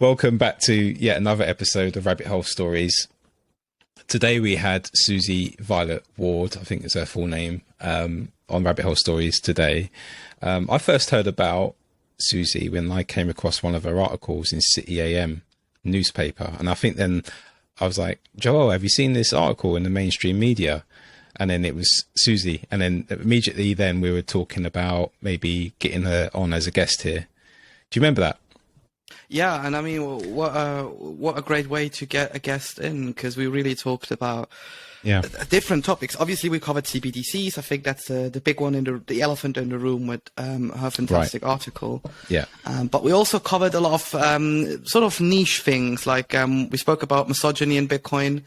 Welcome back to yet another episode of Rabbit Hole Stories. Today we had Susie Violet Ward, I think is her full name, on Rabbit Hole Stories today. I first heard about Susie when I came across one of her articles in City AM newspaper. And I think then I was like, Joel, have you seen this article in the mainstream media? And then it was Susie. And then immediately then we were talking about maybe getting her on as a guest here. Do you remember that? Yeah, and I mean, what a great way to get a guest in, because we really talked about different topics. Obviously, we covered CBDCs. I think that's the big one, the elephant in the room with her fantastic article. Yeah. But we also covered a lot of sort of niche things, like we spoke about misogyny in Bitcoin,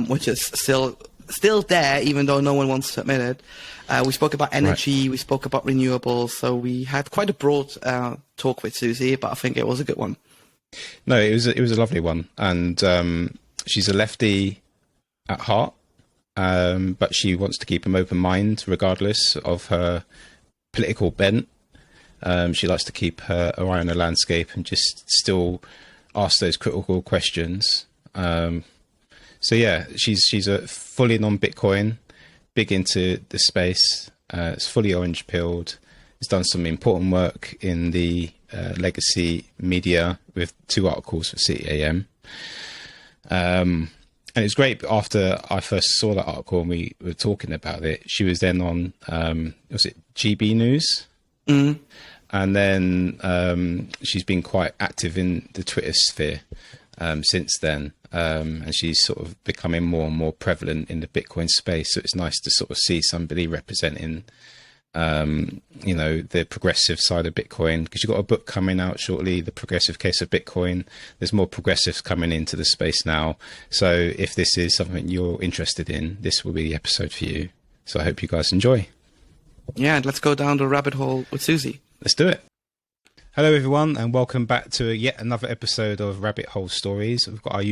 which is still there, even though no one wants to admit it. We spoke about energy, we spoke about renewables, so we had quite a broad talk with Susie, but I think it was a good one. No, it was a lovely one, and she's a lefty at heart, but she wants to keep an open mind regardless of her political bent. She likes to keep her eye on the landscape and just still ask those critical questions. So yeah, she's a fully non-Bitcoin, big into the space. It's fully orange pilled. Has done some important work in the legacy media with 2 articles for City AM. And it's great. After I first saw that article and we were talking about it, she was then on was it GB News? Mm. And then she's been quite active in the Twitter sphere since then. And she's sort of becoming more and more prevalent in the Bitcoin space. So it's nice to sort of see somebody representing, the progressive side of Bitcoin, because you've got a book coming out shortly, The Progressive Case of Bitcoin. There's more progressives coming into the space now. So if this is something you're interested in, this will be the episode for you. So I hope you guys enjoy. Yeah, let's go down the rabbit hole with Susie. Let's do it. Hello, everyone, and welcome back to yet another episode of Rabbit Hole Stories. We've got our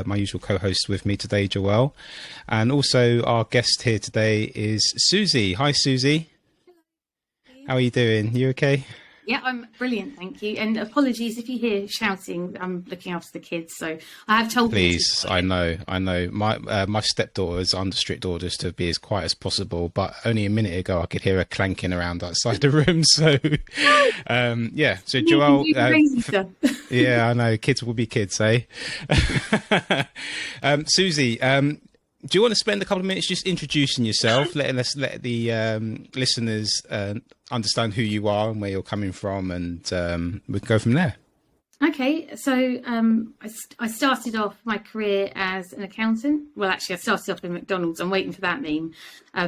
my usual co-host with me today, Joelle, and also our guest here today is Susie. Hi, Susie. Hello. How are you doing? You okay? Yeah, I'm brilliant, thank you. And apologies if you hear shouting. I'm looking after the kids, so I have told. Please, I know. My stepdaughter's under strict orders to be as quiet as possible, but only a minute ago I could hear her clanking around outside the room. So, yeah. So Joelle, yeah, I know. Kids will be kids, eh? Susie, do you want to spend a couple of minutes just introducing yourself, let the listeners understand who you are and where you're coming from, and we can go from there. Okay, so I started off my career as an accountant. Well, actually, I started off in McDonald's. I'm waiting for that meme. I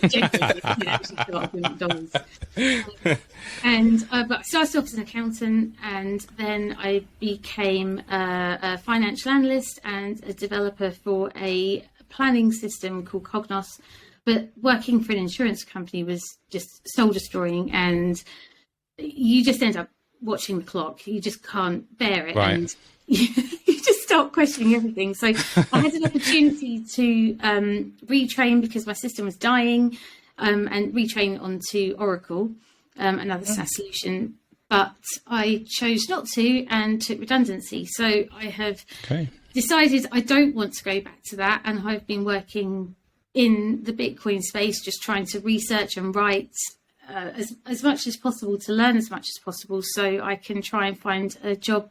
genuinely did actually start off in McDonald's. But I started off as an accountant, and then I became a financial analyst and a developer for a planning system called Cognos. But working for an insurance company was just soul destroying, and you just end up watching the clock. You just can't bear it, and you just start questioning everything. So I had an opportunity to retrain because my system was dying, and retrain onto Oracle, another SaaS solution. But I chose not to and took redundancy. So I have decided I don't want to go back to that, and I've been working in the Bitcoin space, just trying to research and write as much as possible, to learn as much as possible, so I can try and find a job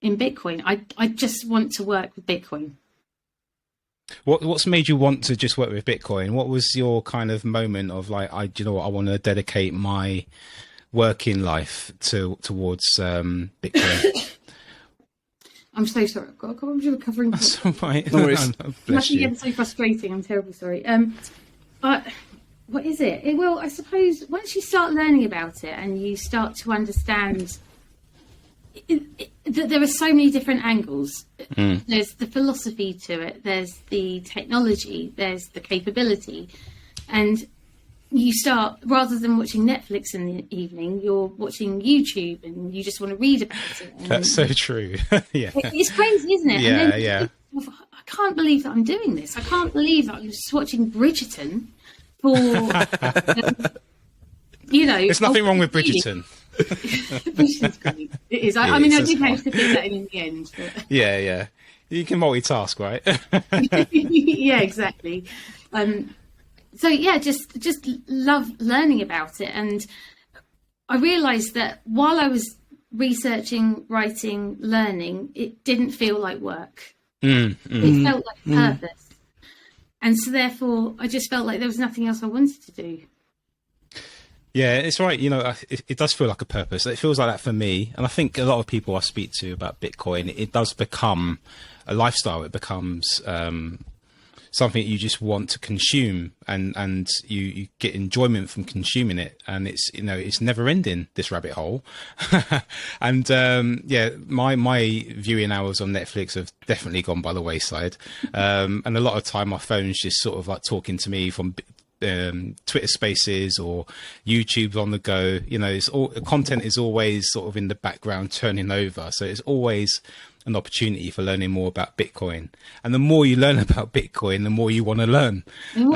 in Bitcoin. I just want to work with Bitcoin. What's made you want to just work with Bitcoin? What was your kind of moment of like, do you know what, I want to dedicate my working life towards Bitcoin? I'm so sorry. I've got a couple of recovering. That's all right. No worries. Bless you. It's so frustrating. I'm terribly sorry. What is it? Well, I suppose once you start learning about it and you start to understand that there are so many different angles. There's the philosophy to it. There's the technology. There's the capability. And you start, rather than watching Netflix in the evening, you're watching YouTube and you just want to read about it. And that's so true. Yeah. It's crazy, isn't it? Yeah, and then yeah. I can't believe that I'm doing this. I can't believe that I'm just watching Bridgerton for, There's nothing wrong with Bridgerton. Which is great. It is. I mean, I did manage to fit that in the end. But... Yeah. You can multitask, right? Yeah, exactly. So yeah, just love learning about it. And I realised that while I was researching, writing, learning, it didn't feel like work. It felt like purpose. And so therefore, I just felt like there was nothing else I wanted to do. Yeah, it's right. You know, it does feel like a purpose. It feels like that for me. And I think a lot of people I speak to about Bitcoin, it does become a lifestyle. It becomes something you just want to consume, and you get enjoyment from consuming it. And it's, you know, it's never ending, this rabbit hole. And yeah, my viewing hours on Netflix have definitely gone by the wayside. And a lot of time my phone's just sort of like talking to me from Twitter Spaces or YouTube's on the go. You know, content is always sort of in the background turning over, so it's always an opportunity for learning more about Bitcoin. And the more you learn about Bitcoin, the more you want to learn. You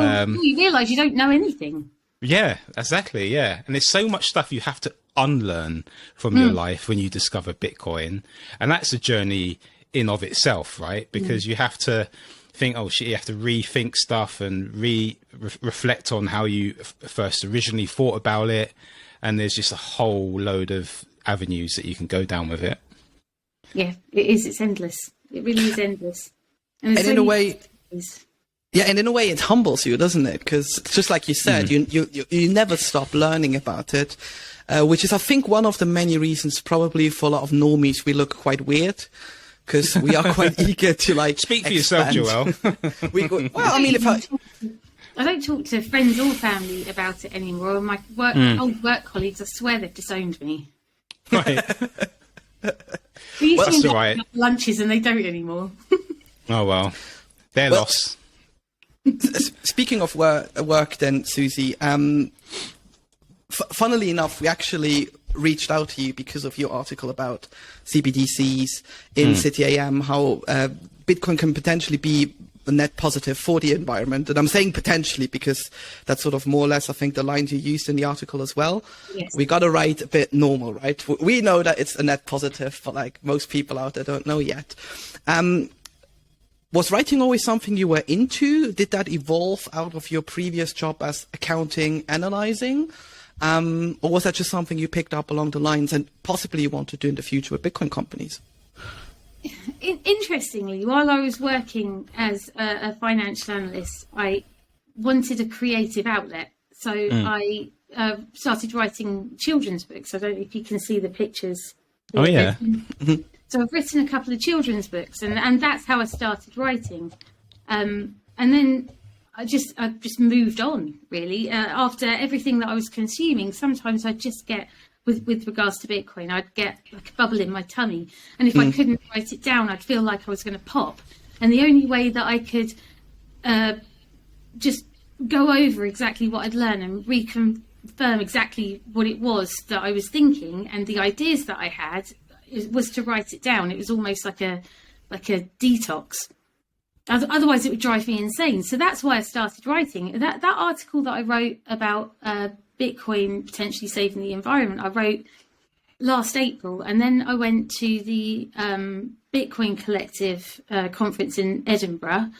realise you don't know anything. Yeah, exactly. Yeah, and there's so much stuff you have to unlearn from your life when you discover Bitcoin, and that's a journey in of itself, right? Because you have to think, oh shit, you have to rethink stuff and reflect on how you first originally thought about it. And there's just a whole load of avenues that you can go down with it. Yeah, it is. It's endless. It really is endless. And in a way, yeah, and in a way it humbles you, doesn't it? Because just like you said, you never stop learning about it, which is, I think, one of the many reasons probably for a lot of normies we look quite weird. Because we are quite eager to like speak for yourself, Joel. I mean, I don't talk to friends or family about it anymore. My old work colleagues, I swear they've disowned me. Right. We used That's to all right. lunches, and they don't anymore. Oh well, their loss. Speaking of work, then, Susie. Funnily enough, we actually reached out to you because of your article about CBDCs in City AM, how Bitcoin can potentially be a net positive for the environment. And I'm saying potentially because that's sort of more or less, I think, the lines you used in the article as well. Yes. We got to write a bit normal, right? We know that it's a net positive, but like most people out there don't know yet. Was writing always something you were into? Did that evolve out of your previous job as accounting, analyzing? Or was that just something you picked up along the lines and possibly you want to do in the future with Bitcoin companies? Interestingly, while I was working as a financial analyst, I wanted a creative outlet. So I started writing children's books. I don't know if you can see the pictures. Oh, yeah. So I've written a couple of children's books, and that's how I started writing. And then I just moved on, really. After everything that I was consuming, sometimes I'd just get, with regards to Bitcoin, I'd get like a bubble in my tummy. And if I couldn't write it down, I'd feel like I was going to pop. And the only way that I could just go over exactly what I'd learned and reconfirm exactly what it was that I was thinking and the ideas that I had was to write it down. It was almost like a detox. Otherwise, it would drive me insane. So that's why I started writing. That article that I wrote about Bitcoin potentially saving the environment, I wrote last April. And then I went to the Bitcoin Collective conference in Edinburgh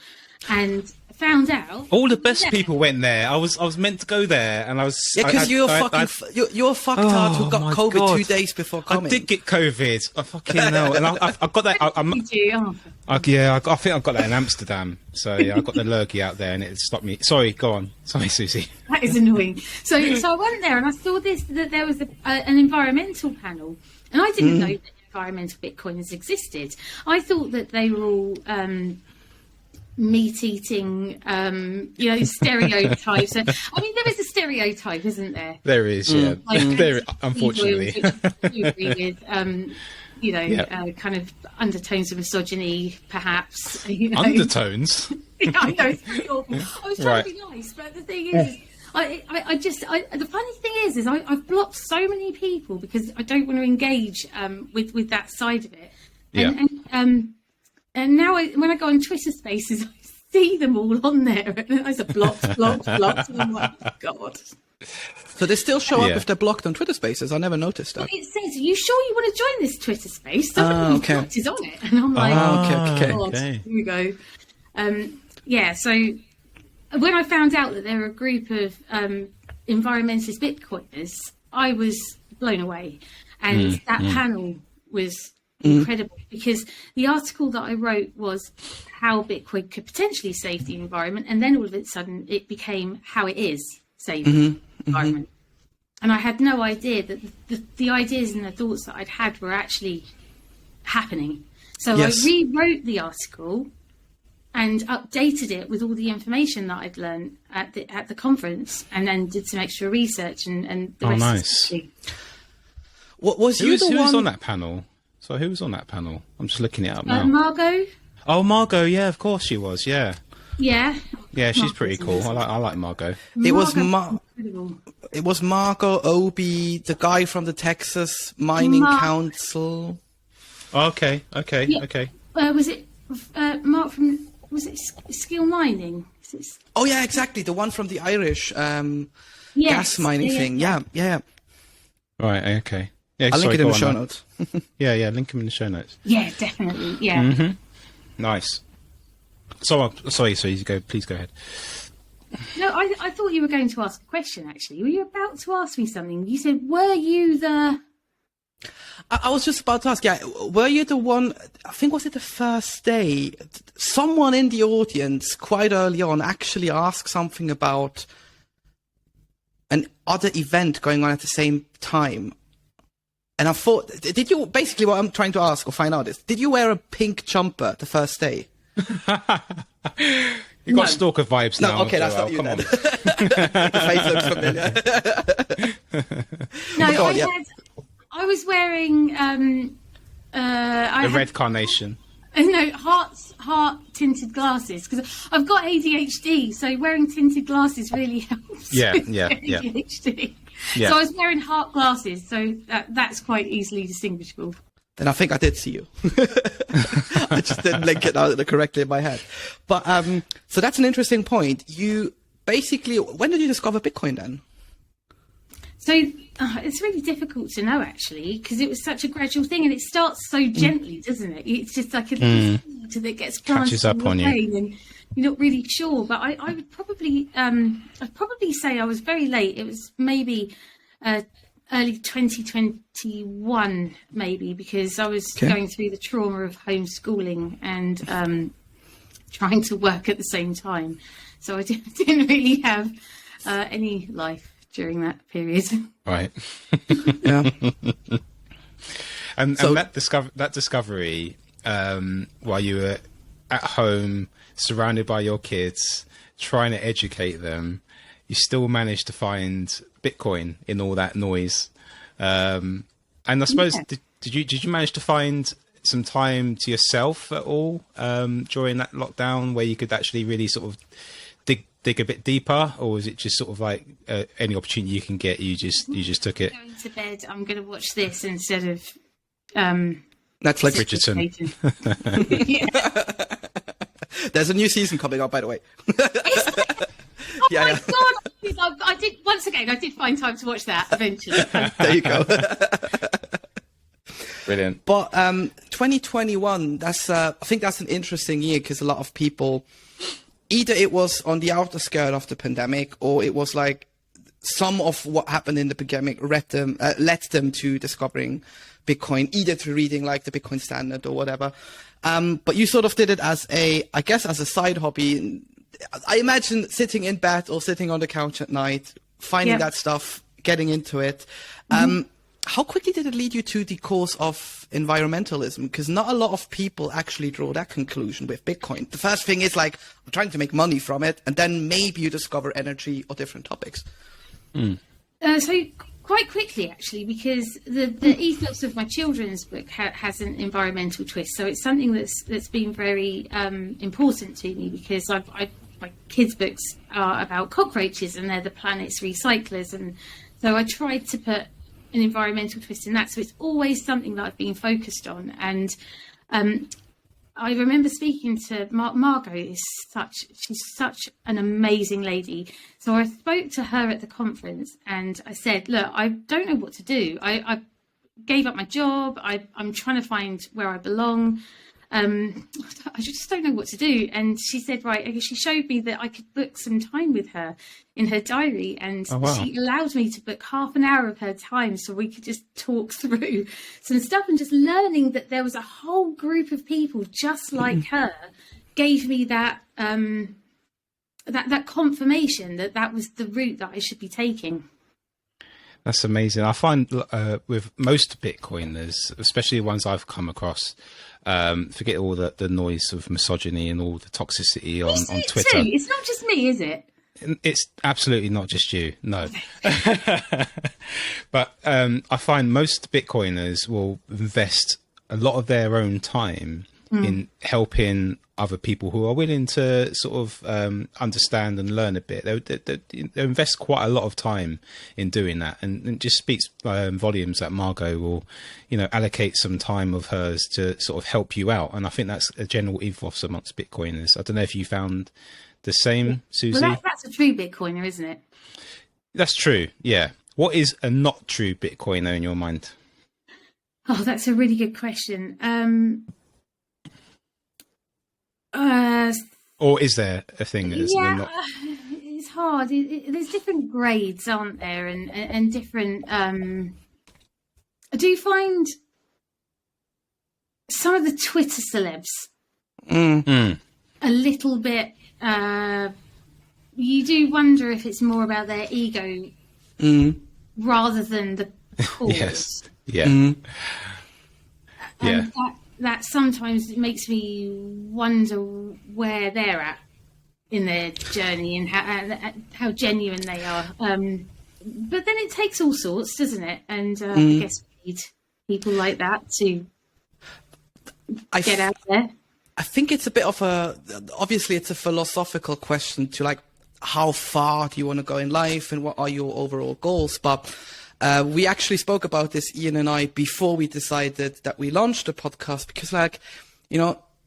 and found out all the best people went there. I was meant to go there, and I was because you're a fucktard who got COVID God. 2 days before coming. I did get COVID. I fucking know, and I got that. I think I've got that in Amsterdam. So yeah, I got the lurgy out there, and it stopped me. Sorry, go on. Sorry, Susie. That is annoying. So I went there, and I saw that there was an environmental panel, and I didn't know that environmental Bitcoiners existed. I thought that they were all meat-eating, stereotypes. I mean, there is a stereotype, isn't there? There is, yeah. There, unfortunately. With, kind of undertones of misogyny, perhaps. Undertones? Yeah, I know, it's pretty awful. I was trying to be nice, but the thing is, the funny thing is I've blocked so many people because I don't want to engage with that side of it. And now when I go on Twitter Spaces, I see them all on there. And then I said blocked. And I'm like, oh, God. So they still show up if they're blocked on Twitter Spaces. I never noticed that. Well, it says, "Are you sure you want to join this Twitter space?" Someone who's blocked is on it. And I'm like, okay. Here we go. So when I found out that there were a group of environmentalist Bitcoiners, I was blown away. And that panel was incredible, because the article that I wrote was how Bitcoin could potentially save the environment, and then all of a sudden it became how it is saving the environment. And I had no idea that the ideas and the thoughts that I'd had were actually happening. So I rewrote the article and updated it with all the information that I'd learned at the conference, and then did some extra research and the rest. Nice. What was who was on that panel? So who was on that panel? I'm just looking it up now. Margot. Oh, Margot. Yeah, of course she was. Yeah. Yeah. Yeah, she's pretty cool. I like Margot. It was Margot, Obi, the guy from the Texas Mining Council. Okay. Was it Mark from? Was it Skill Mining? Oh yeah, exactly. The one from the Irish gas mining thing. Yeah. Right. Okay. Yeah, I'll link it in the show notes. yeah, link them in the show notes. Yeah, definitely. Yeah. Nice. So, sorry, please go ahead. No, I thought you were going to ask a question, actually. Were you about to ask me something? You said, were you the... I was just about to ask, were you the one, I think, was it the first day, someone in the audience quite early on actually asked something about an other event going on at the same time? And I thought, did you, basically what I'm trying to ask or find out is, did you wear a pink jumper the first day? You got stalker vibes now. No, okay, that's not you then. The face looks familiar. No, I was wearing the red carnation. No, heart tinted glasses, because I've got ADHD, so wearing tinted glasses really helps. Yeah. ADHD. Yeah. So I was wearing heart glasses, so that's quite easily distinguishable. Then I think I did see you. I just didn't link it out correctly in my head. But so that's an interesting point. You basically, when did you discover Bitcoin then? So it's really difficult to know, actually, because it was such a gradual thing, and it starts so gently, doesn't it? It's just like a seed that gets planted catches up on you, and you're not really sure. But I would probably, I'd probably say I was very late. It was maybe early 2021, maybe, because I was going through the trauma of homeschooling and trying to work at the same time. So I didn't really have any life during that period. Right. Yeah. and that discovery, while you were at home, surrounded by your kids, trying to educate them, you still managed to find Bitcoin in all that noise. And I suppose, did you manage to find some time to yourself at all during that lockdown, where you could actually really sort of dig a bit deeper, or was it just sort of like any opportunity you can get, you just took it? Going to bed, I'm going to watch this instead of Netflix. Bridgerton. There's a new season coming up, by the way. Oh my God! I did once again. I did find time to watch that eventually. There you go. Brilliant. But 2021, I think that's an interesting year, because a lot of people, either it was on the outer skirt of the pandemic, or it was like some of what happened in the pandemic led them to discovering Bitcoin, either through reading like the Bitcoin Standard or whatever. But you sort of did it as a side hobby. I imagine sitting in bed or sitting on the couch at night, finding that stuff, getting into it. How quickly did it lead you to the cause of environmentalism? Because not a lot of people actually draw that conclusion with Bitcoin. The first thing is like, I'm trying to make money from it, and then maybe you discover energy or different topics. So quite quickly, actually, because the ethos of my children's book has an environmental twist. So it's something that's been very important to me, because my kids' books are about cockroaches, and they're the planet's recyclers, and so I tried to put an environmental twist in that. So it's always something that I've been focused on. And I remember speaking to Margot. She's such an amazing lady. So I spoke to her at the conference, and I said, "Look, I don't know what to do. I gave up my job. I'm trying to find where I belong. I just don't know what to do." And she said, right, she showed me that I could book some time with her in her diary. And she allowed me to book half an hour of her time so we could just talk through some stuff, and just learning that there was a whole group of people just like her gave me that, that confirmation that was the route that I should be taking. That's amazing. I find with most Bitcoiners, especially the ones I've come across, forget all the noise of misogyny and all the toxicity on Twitter. Too. It's not just me, is it? It's absolutely not just you, no. But I find most Bitcoiners will invest a lot of their own time in helping other people who are willing to sort of understand and learn a bit. They invest quite a lot of time in doing that, and it just speaks volumes that Margot will, allocate some time of hers to sort of help you out. And I think that's a general ethos amongst Bitcoiners. I don't know if you found the same, Susie? Well, that's a true Bitcoiner, isn't it? That's true, yeah. What is a not true Bitcoiner in your mind? Oh, that's a really good question. Or is there a thing that's not? It's hard. There's different grades, aren't there, and different. I do find some of the Twitter celebs a little bit. You do wonder if it's more about their ego rather than the cause. Yes. Yeah. And that sometimes it makes me wonder where they're at in their journey and how genuine they are. But then it takes all sorts, doesn't it? And I guess we need people like that to get out there. I think it's a bit of obviously it's a philosophical question to like, how far do you want to go in life and what are your overall goals? But we actually spoke about this, Ian and I, before we decided that we launched the podcast, because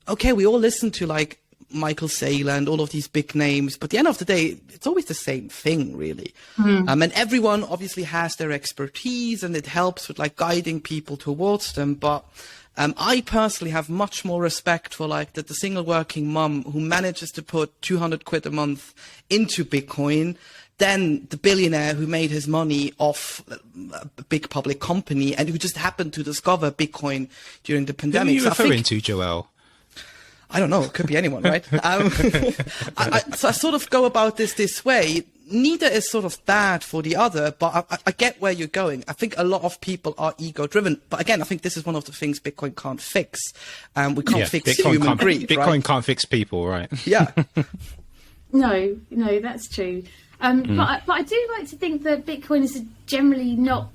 okay, we all listen to like Michael Saylor and all of these big names, but at the end of the day, it's always the same thing, really. And everyone obviously has their expertise and it helps with like guiding people towards them. But I personally have much more respect for like the single working mum who manages to put 200 quid a month into Bitcoin than the billionaire who made his money off a big public company and who just happened to discover Bitcoin during the pandemic. Who are you referring to, Joel? I don't know. It could be anyone, right? So I sort of go about this way. Neither is sort of bad for the other, but I get where you're going. I think a lot of people are ego-driven. But again, I think this is one of the things Bitcoin can't fix. We can't fix human greed, Bitcoin right? can't fix people, right? Yeah. No, that's true. But I do like to think that Bitcoiners are generally not.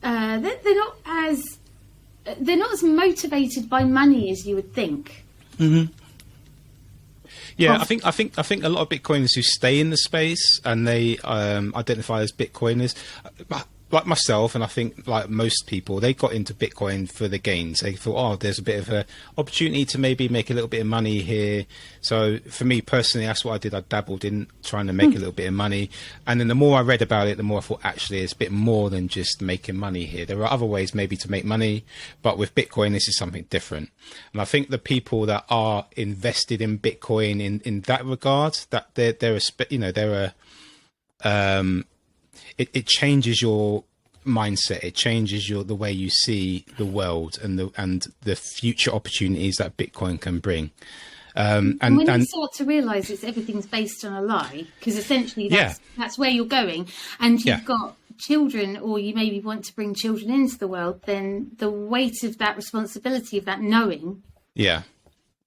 They're not as motivated by money as you would think. Yeah, I think a lot of Bitcoiners who stay in the space and they identify as Bitcoiners, like myself, and I think like most people, they got into Bitcoin for the gains. They thought, there's a bit of an opportunity to maybe make a little bit of money here. So for me personally, that's what I did. I dabbled in trying to make a little bit of money. And then the more I read about it, the more I thought, actually, it's a bit more than just making money here. There are other ways maybe to make money, but with Bitcoin, this is something different. And I think the people that are invested in Bitcoin in that regard, that it changes your mindset. It changes the way you see the world and the future opportunities that Bitcoin can bring. And when you start to realise everything's based on a lie, because essentially that's where you're going, and you've got children, or you maybe want to bring children into the world, then the weight of that responsibility, of that knowing,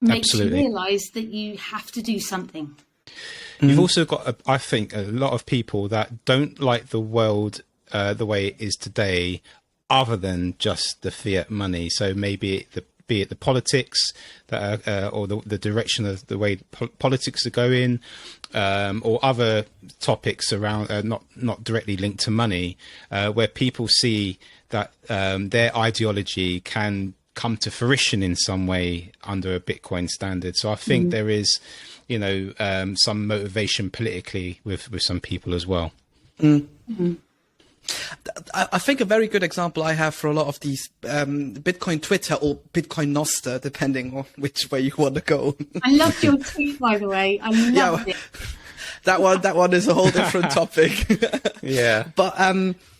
makes you realise that you have to do something. You've also got, I think, a lot of people that don't like the world the way it is today, other than just the fiat money. So maybe be it the politics that are, or the direction of the way politics are going, or other topics around not directly linked to money, where people see that their ideology can come to fruition in some way under a Bitcoin standard. So I think there is, some motivation politically with some people as well. I think a very good example I have for a lot of these Bitcoin Twitter or Bitcoin Noster, depending on which way you want to go. I loved your tweet, by the way. I loved it. That one is a whole different topic. Yeah. But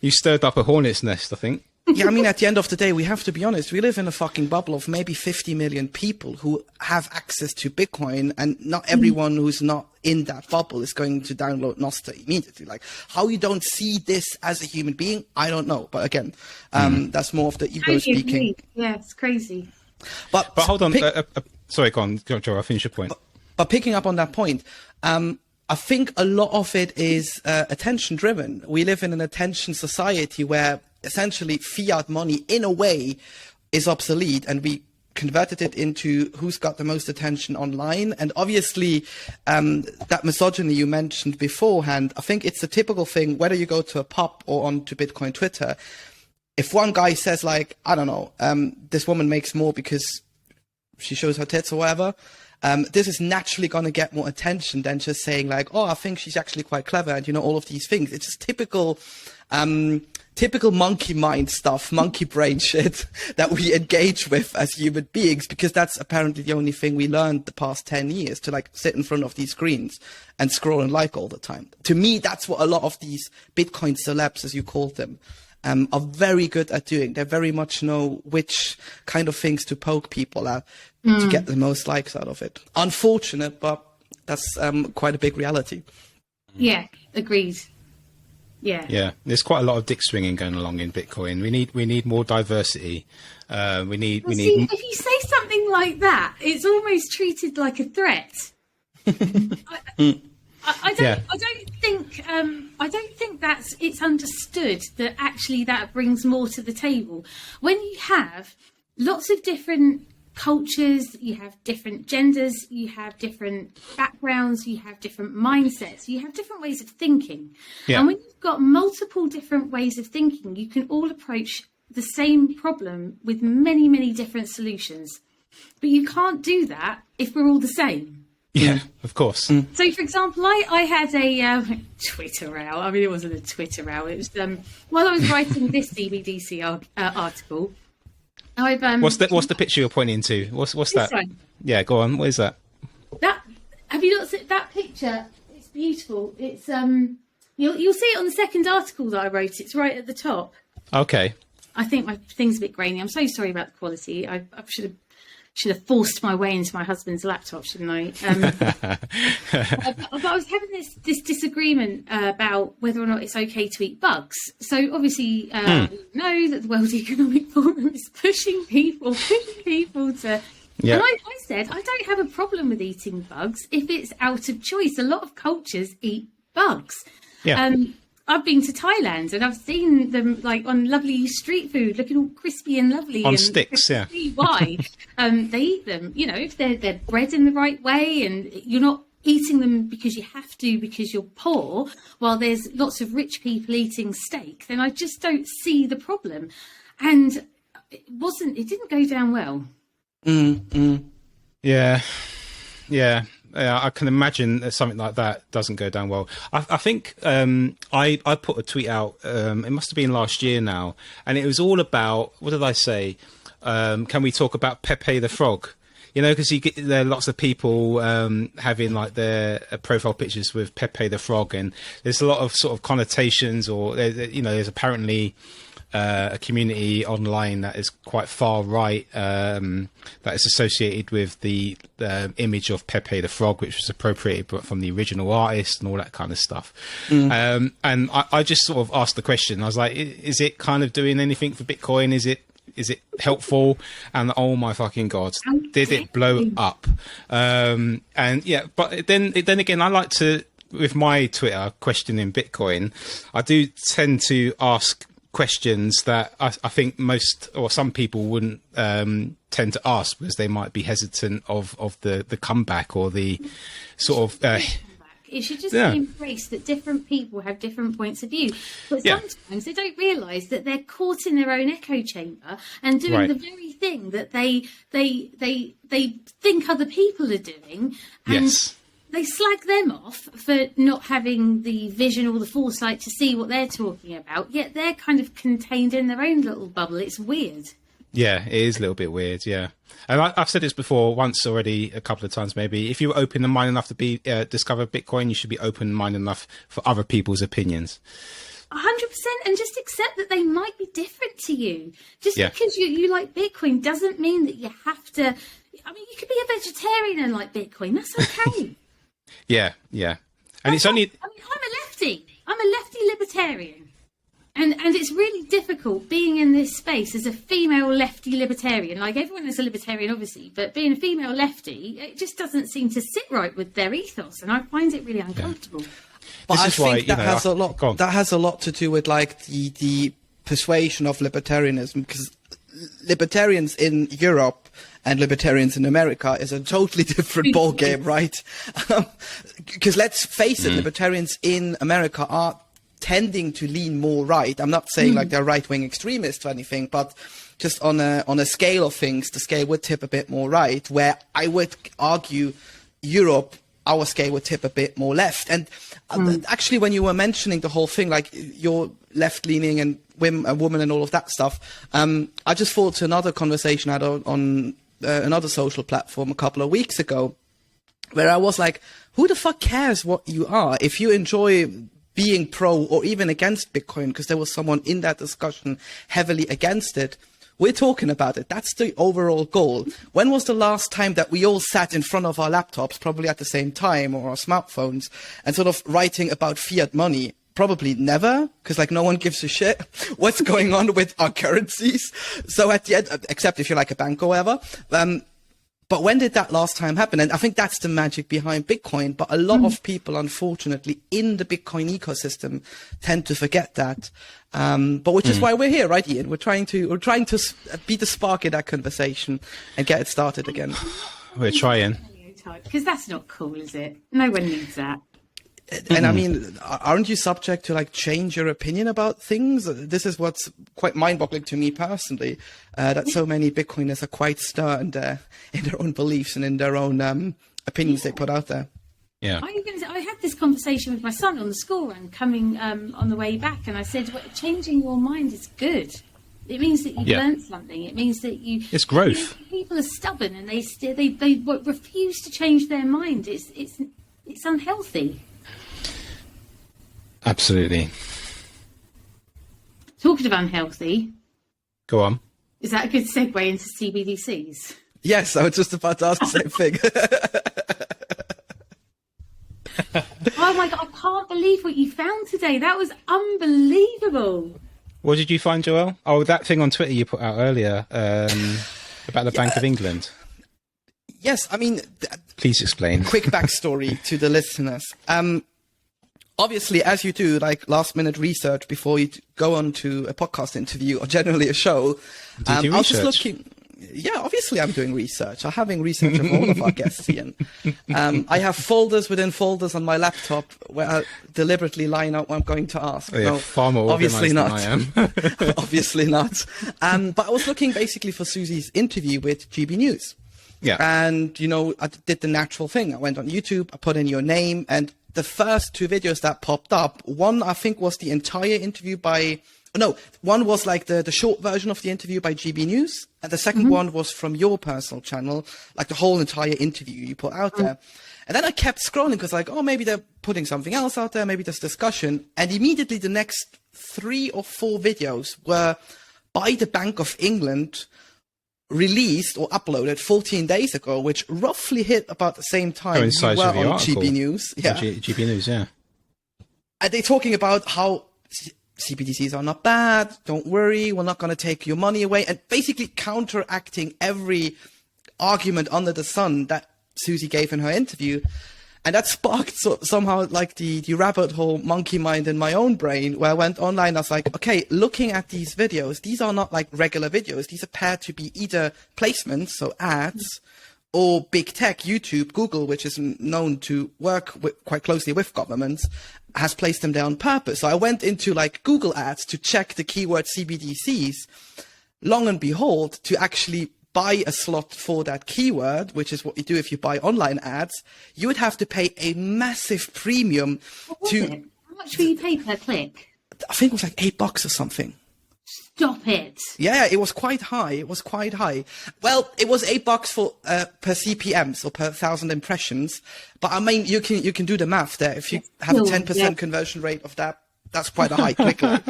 you stirred up a hornet's nest, I think. Yeah, I mean, at the end of the day, we have to be honest. We live in a fucking bubble of maybe 50 million people who have access to Bitcoin, and not everyone who's not in that bubble is going to download Nostr immediately. Like, how you don't see this as a human being, I don't know. But again, that's more of the ego speaking. Yeah, it's crazy. But hold on. Sorry, go on, Joe, I'll finish your point. But picking up on that point, I think a lot of it is attention driven. We live in an attention society where essentially fiat money in a way is obsolete, and we converted it into who's got the most attention online. And obviously that misogyny you mentioned beforehand, I think it's a typical thing, whether you go to a pub or onto Bitcoin Twitter. If one guy says, like, I don't know, this woman makes more because she shows her tits or whatever, this is naturally going to get more attention than just saying, like, oh, I think she's actually quite clever, and all of these things. It's just typical monkey mind stuff, monkey brain shit that we engage with as human beings, because that's apparently the only thing we learned the past 10 years, to like sit in front of these screens and scroll and like all the time. To me, that's what a lot of these Bitcoin celebs, as you called them, are very good at doing. They very much know which kind of things to poke people at to get the most likes out of it. Unfortunate, but that's quite a big reality. Yeah, agreed. Yeah, there's quite a lot of dick swinging going along in Bitcoin. We need more diversity. We need. If you say something like that, it's almost treated like a threat. I don't think it's understood that actually that brings more to the table. When you have lots of different cultures, you have different genders, you have different backgrounds, you have different mindsets, you have different ways of thinking. Yeah. And when you've got multiple different ways of thinking, you can all approach the same problem with many, many different solutions. But you can't do that if we're all the same. Yeah, of course. So, for example, I had a Twitter row. I mean, it wasn't a Twitter row. It was while I was writing this CBDC article. What's the picture you're pointing to? What's that? One. Yeah, go on. What is that? Have you not seen that picture? It's beautiful. It's you'll see it on the second article that I wrote. It's right at the top. Okay. I think my thing's a bit grainy. I'm so sorry about the quality. I should have forced my way into my husband's laptop, shouldn't I? But I was having this disagreement about whether or not it's okay to eat bugs. So obviously, we know that the World Economic Forum is pushing people to. Yeah. And I said I don't have a problem with eating bugs if it's out of choice. A lot of cultures eat bugs. Yeah. I've been to Thailand and I've seen them like on lovely street food, looking all crispy and lovely. On and sticks, yeah. Why they eat them? If they're bred in the right way, and you're not eating them because you have to because you're poor, while there's lots of rich people eating steak, then I just don't see the problem. And it didn't go down well. Yeah. I can imagine that something like that doesn't go down well. I think I put a tweet out, it must have been last year now, and it was all about, what did I say? Can we talk about Pepe the Frog? Because there are lots of people having like their profile pictures with Pepe the Frog, and there's a lot of sort of connotations, or there's apparently a community online that is quite far right, that is associated with the image of Pepe the Frog, which was appropriated from the original artist and all that kind of stuff. And I just sort of asked the question. I was like, is it kind of doing anything for Bitcoin? Is it helpful? And oh my fucking god, did it blow up? And yeah, but then again, I like to, with my Twitter questioning Bitcoin, I do tend to ask questions that I think most or some people wouldn't tend to ask, because they might be hesitant of the comeback or the sort of it should just be embraced that different people have different points of view, but sometimes they don't realise that they're caught in their own echo chamber and doing the very thing that they think other people are doing, and Yes. they slag them off for not having the vision or the foresight to see what they're talking about, yet they're kind of contained in their own little bubble. It's weird. Yeah, it is a little bit weird, yeah. And I've said this before once already, a couple of times maybe. If you're open mind enough to be discover Bitcoin, you should be open mind enough for other people's opinions. 100%, and just accept that they might be different to you. Just Yeah. because you like Bitcoin doesn't mean that you have to. I mean, you could be a vegetarian and like Bitcoin. That's okay. Yeah. And it's only... I mean, I'm a lefty. I'm a lefty libertarian. And it's really difficult being in this space as a female lefty libertarian. Like, everyone is a libertarian, obviously, but being a female lefty, it just doesn't seem to sit right with their ethos, and I find it really uncomfortable. Yeah. But I This is why, think that you know, has a lot. go on. That has a lot to do with like the persuasion of libertarianism, because libertarians in Europe and libertarians in America is a totally different ballgame, right? Because let's face it, libertarians in America are tending to lean more right. I'm not saying like they're right-wing extremists or anything, but just on a scale of things, the scale would tip a bit more right, where I would argue Europe, our scale would tip a bit more left. And actually, when you were mentioning the whole thing, like you're left-leaning and a woman and all of that stuff, I just thought to another conversation I had on another social platform a couple of weeks ago, where I was like, who the fuck cares what you are? If you enjoy being pro or even against Bitcoin, because there was someone in that discussion heavily against it, we're talking about it. That's the overall goal. When was the last time that we all sat in front of our laptops, probably at the same time, or our smartphones, and sort of writing about fiat money? Probably never, because like no one gives a shit what's going on with our currencies. So at the end, except if you're like a bank or whatever, but when did that last time happen? And I think that's the magic behind Bitcoin. But a lot of people, unfortunately, in the Bitcoin ecosystem tend to forget that. But which is why we're here, right, Ian? We're trying to be the spark in that conversation and get it started again. We're trying. Because that's not cool, is it? No one needs that. And I mean, aren't you subject to like change your opinion about things? This is what's quite mind-boggling to me personally, that so many Bitcoiners are quite stern in their own beliefs and in their own opinions they put out there. Yeah. I had this conversation with my son on the school run coming on the way back, and I said, well, changing your mind is good. It means that you've learned something. It means that it's growth. You know, people are stubborn and they refuse to change their mind. It's unhealthy. Absolutely. Talking of unhealthy, Go on. is that a good segue into CBDCs? Yes, I was just about to ask the same thing. Oh my God, I can't believe what you found today. That was unbelievable. What did you find, Joel? Oh, that thing on Twitter you put out earlier about the Bank of England. Yes, I mean, Please explain. quick backstory to the listeners. Obviously, as you do, like last-minute research before you go on to a podcast interview or generally a show, Do you do I was just research? looking. Yeah, obviously I'm doing research. I'm having research of all of our guests, Ian. I have folders within folders on my laptop where I deliberately line out what I'm going to ask. Oh, yeah, No, far more obviously organised not. than I am. Obviously not. But I was looking basically for Susie's interview with GB News. Yeah. And, you know, I did the natural thing. I went on YouTube, I put in your name, and the first two videos that popped up, one I think was the entire interview one was like the short version of the interview by GB News, and the second one was from your personal channel, like the whole entire interview you put out there. And then I kept scrolling because like, oh, maybe they're putting something else out there, maybe there's discussion. And immediately the next 3 or 4 videos were by the Bank of England, released or uploaded 14 days ago, which roughly hit about the same time you Coincides were with the on article. GB News. Yeah. GB News, yeah. And they're talking about how CBDCs are not bad, don't worry, we're not going to take your money away, and basically counteracting every argument under the sun that Susie gave in her interview. And that sparked somehow like the rabbit hole monkey mind in my own brain, where I went online. I was like, okay, looking at these videos, these are not like regular videos. These appear to be either placements, so ads, or big tech, YouTube, Google, which is known to work quite closely with governments, has placed them there on purpose. So I went into like Google ads to check the keyword CBDCs. long and behold, to actually buy a slot for that keyword, which is what you do if you buy online ads, you would have to pay a massive premium to... How much will you pay per click? I think it was like $8 or something. Stop it. Yeah, it was quite high. Well, it was $8 for per CPM, so per 1,000 impressions. But I mean, you can do the math there. If you have a 10% conversion rate of that, that's quite a high click rate.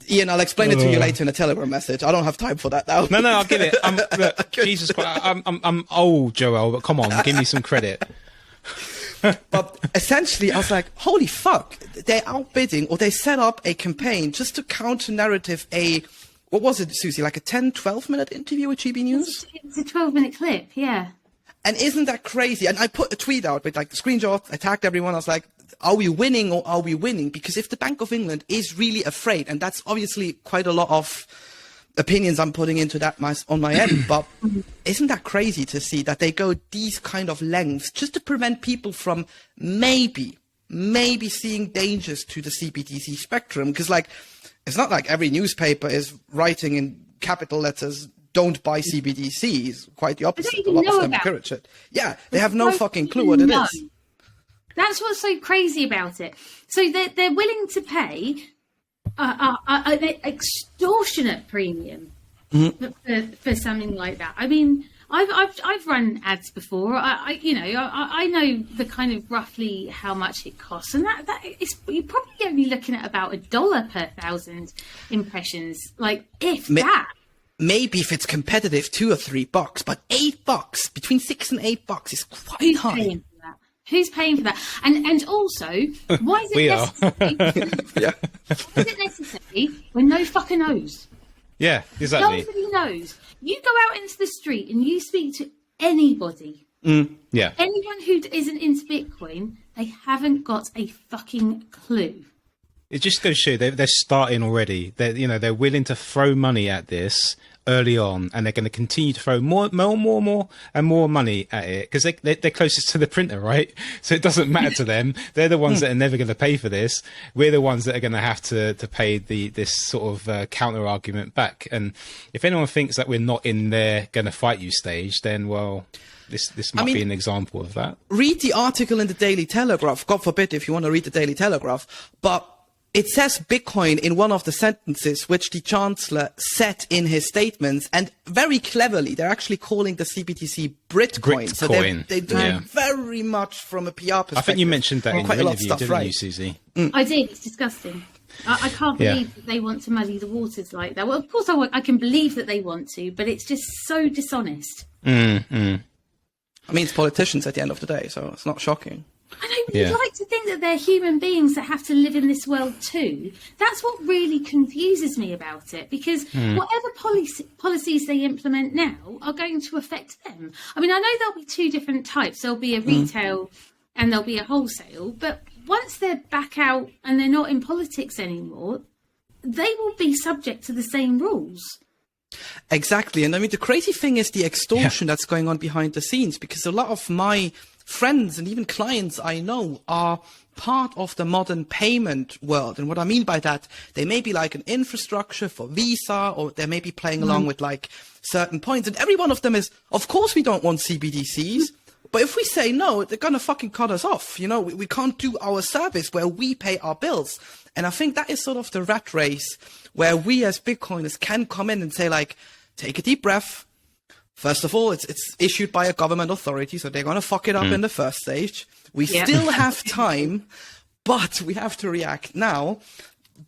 Ian, I'll explain it to you later in a Telegram message. I don't have time for that now. No, I'll give it. Look, Jesus Christ, I'm old, Joel, but come on, give me some credit. But essentially, I was like, holy fuck, they're outbidding, or they set up a campaign just to counter narrative what was it, Susie, like a 10, 12-minute interview with GB News? It's a 12-minute clip, yeah. And isn't that crazy? And I put a tweet out with like the screenshot, I tagged everyone, I was like, are we winning or are we winning? Because if the Bank of England is really afraid, and that's obviously quite a lot of opinions I'm putting into that on my end, but isn't that crazy to see that they go these kind of lengths just to prevent people from maybe seeing dangers to the CBDC spectrum? Because like, it's not like every newspaper is writing in capital letters, don't buy CBDCs. Quite the opposite. A lot of them encourage it. Yeah, they have no fucking clue what it is. That's what's so crazy about it. So they're willing to pay an extortionate premium for something like that. I mean, I've run ads before. I know the kind of roughly how much it costs, and that is, you're probably going to be looking at about $1 per 1,000 impressions, like if that. Maybe if it's competitive, $2 or $3, but $8, between $6 and $8 is quite high. Who's paying for that? And also, why is it necessary? Yeah. Why is it necessary when no fucker knows? Yeah, exactly. Nobody knows. You go out into the street and you speak to anybody. Yeah. Anyone who isn't into Bitcoin, they haven't got a fucking clue. It just goes to show they're starting already. They're willing to throw money at this early on, and they're going to continue to throw more and more money at it because they're closest to the printer, right? So it doesn't matter to them. They're the ones that are never going to pay for this. We're the ones that are going to have to pay this sort of counter argument back. And if anyone thinks that we're not in there going to fight you stage, then well, this might be an example of that. Read the article in the Daily Telegraph. God forbid if you want to read the Daily Telegraph, but it says Bitcoin in one of the sentences, which the Chancellor said in his statements, and very cleverly, they're actually calling the CBDC Britcoin. So they're doing very much from a PR perspective. I think you mentioned that in your interview, didn't you, Susie? I did. It's disgusting. I can't believe that they want to muddy the waters like that. Well, of course I can believe that they want to, but it's just so dishonest. I mean, it's politicians at the end of the day, so it's not shocking. I know, you'd like to think that they're human beings that have to live in this world too. That's what really confuses me about it, because whatever policies they implement now are going to affect them. I mean, I know there'll be two different types. There'll be a retail and there'll be a wholesale. But once they're back out and they're not in politics anymore, they will be subject to the same rules. Exactly. And I mean, the crazy thing is the extortion that's going on behind the scenes, because a lot of my friends and even clients I know are part of the modern payment world. And what I mean by that, they may be like an infrastructure for Visa, or they may be playing along with like certain points. And every one of them is, of course, we don't want CBDCs. But if we say no, they're going to fucking cut us off. You know, we can't do our service where we pay our bills. And I think that is sort of the rat race where we as Bitcoiners can come in and say, like, take a deep breath. First of all, it's issued by a government authority, so they're going to fuck it up in the first stage. We still have time, but we have to react now.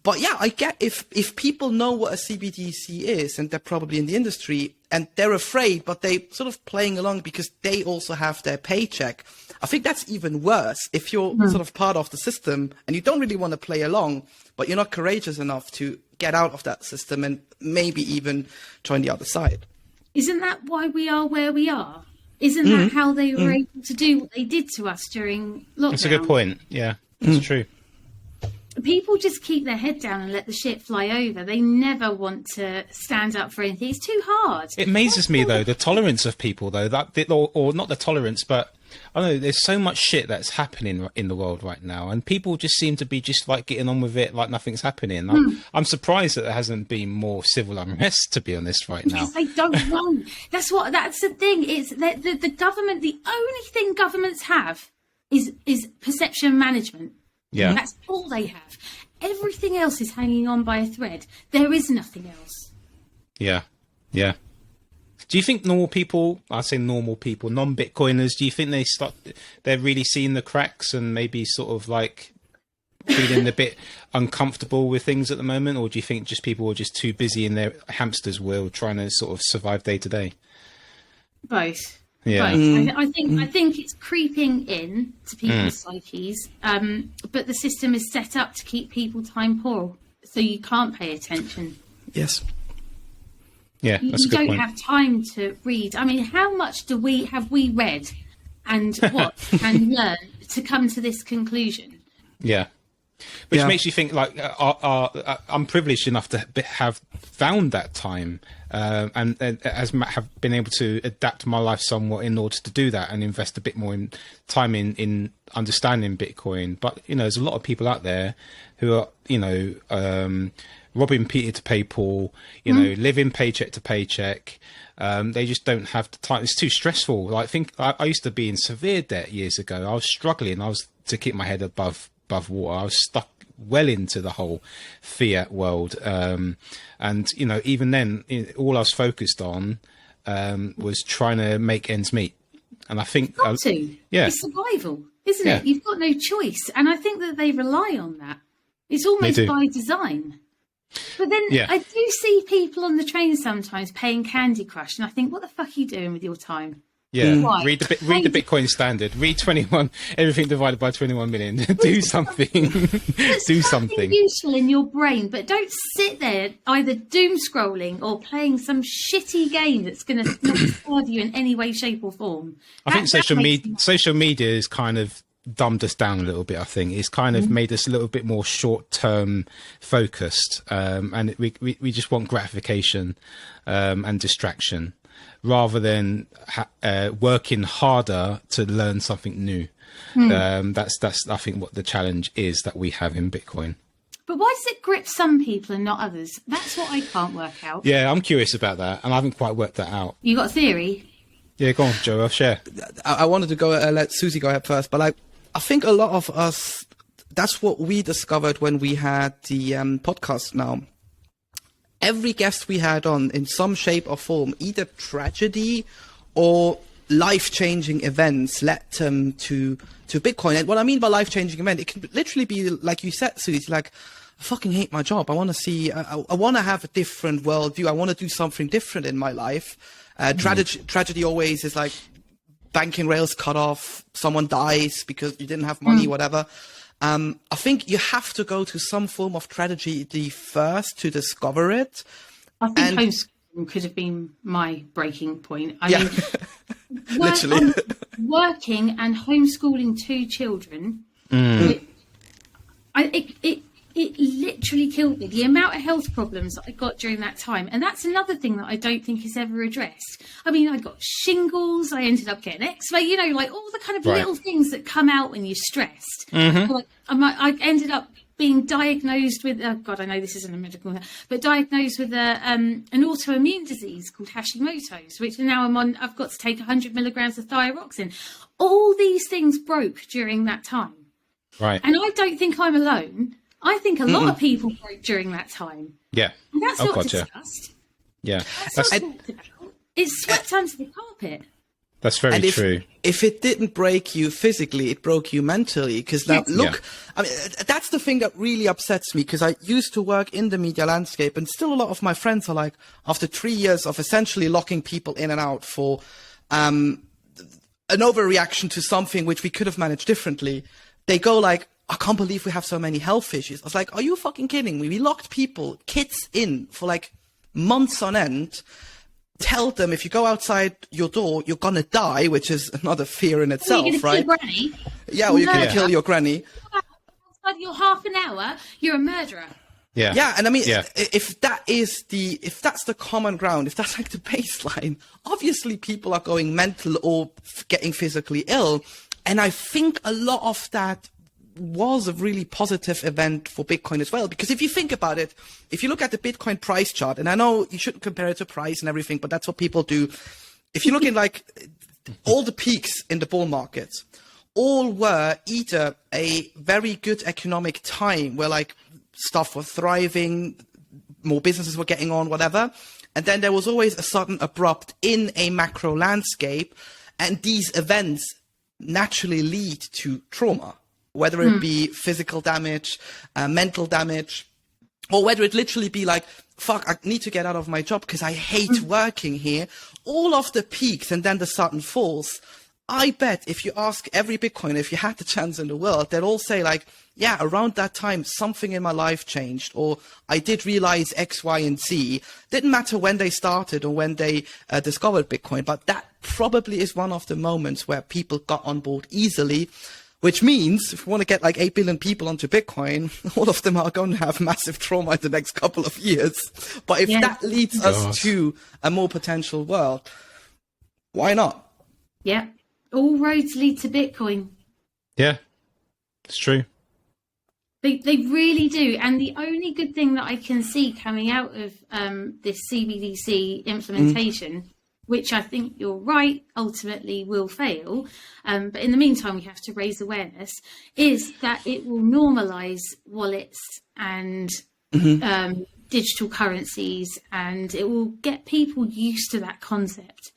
But yeah, I get if people know what a CBDC is, and they're probably in the industry, and they're afraid, but they sort of playing along because they also have their paycheck. I think that's even worse if you're sort of part of the system and you don't really want to play along, but you're not courageous enough to get out of that system and maybe even join the other side. Isn't that why we are where we are? Isn't that how they were able to do what they did to us during lockdown? That's a good point. Yeah, that's true. People just keep their head down and let the shit fly over. They never want to stand up for anything. It's too hard. It amazes me, though, the tolerance of people, though, or not the tolerance, but I know there's so much shit that's happening in the world right now, and people just seem to be just like getting on with it like nothing's happening. I'm surprised that there hasn't been more civil unrest, to be honest, right now. Because they don't know. That's the thing. It's the government. The only thing governments have is perception management. Yeah, and that's all they have. Everything else is hanging on by a thread. There is nothing else. Yeah. Do you think normal people, I say normal people, non-Bitcoiners, do you think they're really seeing the cracks and maybe sort of like feeling a bit uncomfortable with things at the moment? Or do you think just people are just too busy in their hamster's wheel trying to sort of survive day to day? Both. Yeah. Both. I think it's creeping in to people's psyches, but the system is set up to keep people time poor, so you can't pay attention. Yes. Yeah, that's a good point. You don't have time to read. I mean, how much have we read and what and learn to come to this conclusion? Yeah. Which makes you think, like, I'm privileged enough to have found that time and have been able to adapt my life somewhat in order to do that and invest a bit more time in understanding Bitcoin. But, you know, there's a lot of people out there who are, you know, robbing Peter to pay Paul, you know, living paycheck to paycheck. They just don't have the time. It's too stressful. Like, I used to be in severe debt years ago. I was struggling. I was to keep my head above water. I was stuck well into the whole fiat world. And, you know, even then, all I was focused on was trying to make ends meet. And I think... It's survival, isn't it? You've got no choice. And I think that they rely on that. It's almost by design. But then I do see people on the train sometimes paying Candy Crush, and I think, what the fuck are you doing with your time? Yeah, read the Bitcoin standard. Read 21, everything divided by 21 million. Do something. Do something useful in your brain, but don't sit there either doom scrolling or playing some shitty game that's going to not serve you in any way, shape, or form. I think social media is kind of dumbed us down a little bit. I think it's kind of made us a little bit more short-term focused, and we just want gratification and distraction rather than working harder to learn something new. That's I think what the challenge is that we have in Bitcoin. But why does it grip some people and not others? That's what I can't work out. Yeah, I'm curious about that, and I haven't quite worked that out. You got a theory? Yeah, go on, Joe. I'll share. I wanted to go let Susie go ahead first, but I think a lot of us, that's what we discovered when we had the podcast now. Every guest we had on, in some shape or form, either tragedy or life-changing events led them to Bitcoin. And what I mean by life-changing event, it can literally be, like you said, Susie, like, I fucking hate my job. I want to see, I want to have a different worldview. I want to do something different in my life. Tragedy always is like, banking rails cut off, someone dies because you didn't have money, whatever. I think you have to go to some form of tragedy first to discover it. I think homeschooling could have been my breaking point. I mean, literally. Working and homeschooling 2 children, it literally killed me. The amount of health problems that I got during that time. And that's another thing that I don't think is ever addressed. I mean, I got shingles. I ended up getting eczema, you know, like all the kind of little things that come out when you're stressed. Like, I ended up being diagnosed with, oh God, I know this isn't a medical, but diagnosed with an autoimmune disease called Hashimoto's, which now I've got to take 100 milligrams of thyroxine. All these things broke during that time. Right. And I don't think I'm alone. I think a lot of people broke during that time. Yeah. And that's not discussed. Yeah. That's not talked about. It's swept under the carpet. That's very true. If it didn't break you physically, it broke you mentally. Because now, look, I mean, that's the thing that really upsets me, because I used to work in the media landscape, and still a lot of my friends are like, after 3 years of essentially locking people in and out for an overreaction to something which we could have managed differently, they go like, I can't believe we have so many health issues. I was like, are you fucking kidding me? We locked kids in for like months on end. Tell them if you go outside your door, you're gonna die, which is another fear in itself, right? Kill granny. Yeah, or you're gonna kill your granny. Outside your half an hour, you're a murderer. Yeah, and I mean, if that's the common ground, if that's like the baseline, obviously people are going mental or getting physically ill. And I think a lot of that was a really positive event for Bitcoin as well. Because if you think about it, if you look at the Bitcoin price chart, and I know you shouldn't compare it to price and everything, but that's what people do. If you look at like all the peaks in the bull markets, all were either a very good economic time where like stuff was thriving, more businesses were getting on, whatever. And then there was always a sudden abrupt in a macro landscape. And these events naturally lead to trauma, whether it be physical damage, mental damage, or whether it literally be like, fuck, I need to get out of my job because I hate working here. All of the peaks and then the sudden falls. I bet if you ask every Bitcoiner, if you had the chance in the world, they'd all say like, yeah, around that time, something in my life changed, or I did realize X, Y, and Z. Didn't matter when they started or when they discovered Bitcoin, but that probably is one of the moments where people got on board easily, which means if we want to get like 8 billion people onto Bitcoin, all of them are going to have massive trauma in the next couple of years. But if that leads us to a more potential world, why not? Yeah. All roads lead to Bitcoin. Yeah, it's true. They really do. And the only good thing that I can see coming out of this CBDC implementation, which I think you're right, ultimately will fail, but in the meantime we have to raise awareness, is that it will normalise wallets and digital currencies, and it will get people used to that concept.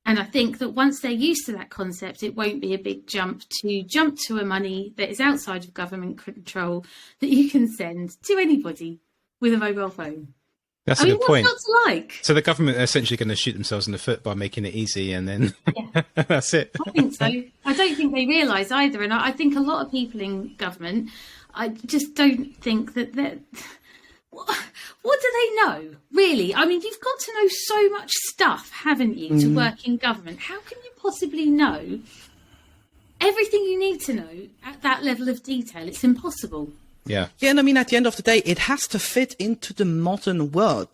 And I think that once they're used to that concept, it won't be a big jump to a money that is outside of government control that you can send to anybody with a mobile phone. That's a good point. What's not to like? So the government are essentially going to shoot themselves in the foot by making it easy, and then that's it. I think so. I don't think they realise either. And I think a lot of people in government, I just don't think that they're... What do they know, really? I mean, you've got to know so much stuff, haven't you, to work in government? How can you possibly know everything you need to know at that level of detail? It's impossible. Yeah. Yeah, and I mean, at the end of the day, it has to fit into the modern world.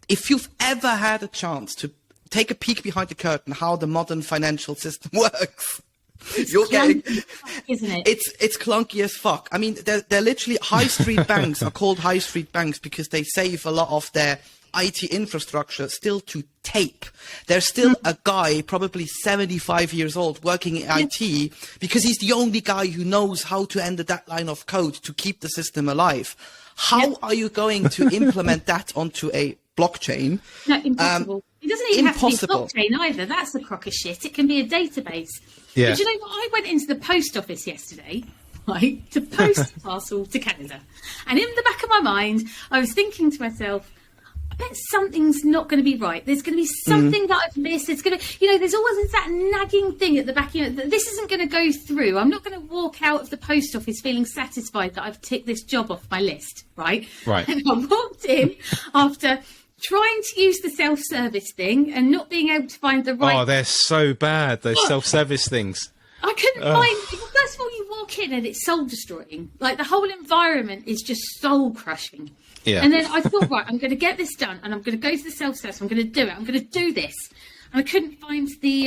If you've ever had a chance to take a peek behind the curtain how the modern financial system works... You're getting, isn't it? It's clunky as fuck. I mean, they're literally high street banks are called high street banks because they save a lot of their IT infrastructure still to tape. There's still a guy, probably 75 years old, working in IT because he's the only guy who knows how to enter that line of code to keep the system alive. How are you going to implement that onto a blockchain? No, impossible. It doesn't even have to be a blockchain either. That's a crock of shit. It can be a database. Yeah. But you know what? I went into the post office yesterday, right, to post a parcel to Canada. And in the back of my mind, I was thinking to myself, I bet something's not going to be right. There's going to be something that I've missed. It's going to, there's always that nagging thing at the back. This isn't going to go through. I'm not going to walk out of the post office feeling satisfied that I've ticked this job off my list, right? Right. And I walked in after... trying to use the self-service thing and not being able to find the right... Oh, they're so bad, those self-service things. I couldn't find... Well, first of all, you walk in and it's soul-destroying. Like, the whole environment is just soul-crushing. Yeah. And then I thought, right, I'm going to get this done and I'm going to go to the self-service. I'm going to do it. I'm going to do this. And I couldn't find the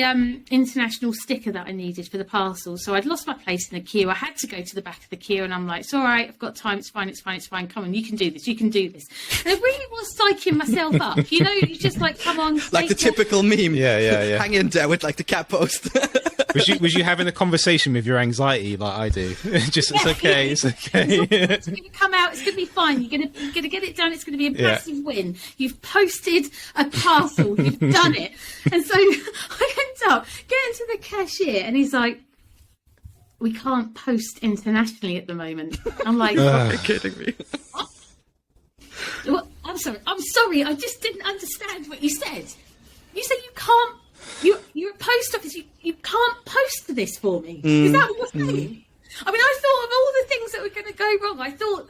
international sticker that I needed for the parcel. So I'd lost my place in the queue. I had to go to the back of the queue and I'm like, it's all right. I've got time. It's fine. It's fine. It's fine. Come on. You can do this. You can do this. And I really was psyching myself up. You're just like, come on. Like the typical meme. Yeah. Hang in there with like the cat post. Was you having a conversation with your anxiety like I do? Just, it's okay. It's okay. It's going to come out. It's going to be fine. You're going to get it done. It's going to be a massive win. You've posted a parcel. You've done it. And so I end up getting to the cashier and he's like, we can't post internationally at the moment. I'm like, you're kidding me. Well, I'm sorry. I just didn't understand what you said. You said you can't, you're a post office. You can't post this for me. Is that what you're saying? I mean, I thought of all the things that were going to go wrong. I thought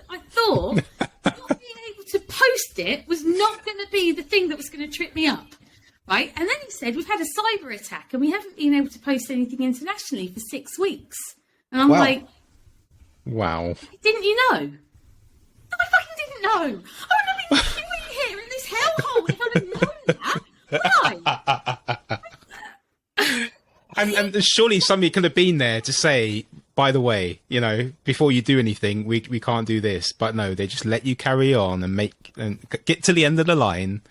not being able to post it was not going to be the thing that was going to trip me up. Right, and then he said, we've had a cyber attack and we haven't been able to post anything internationally for 6 weeks. And I'm like... Wow. Didn't you know? No, I fucking didn't didn't know. I wouldn't have been queuing here in this hellhole if I'd have known that. Right. And surely somebody could have been there to say, by the way, you know, before you do anything, we can't do this. But no, they just let you carry on and get to the end of the line.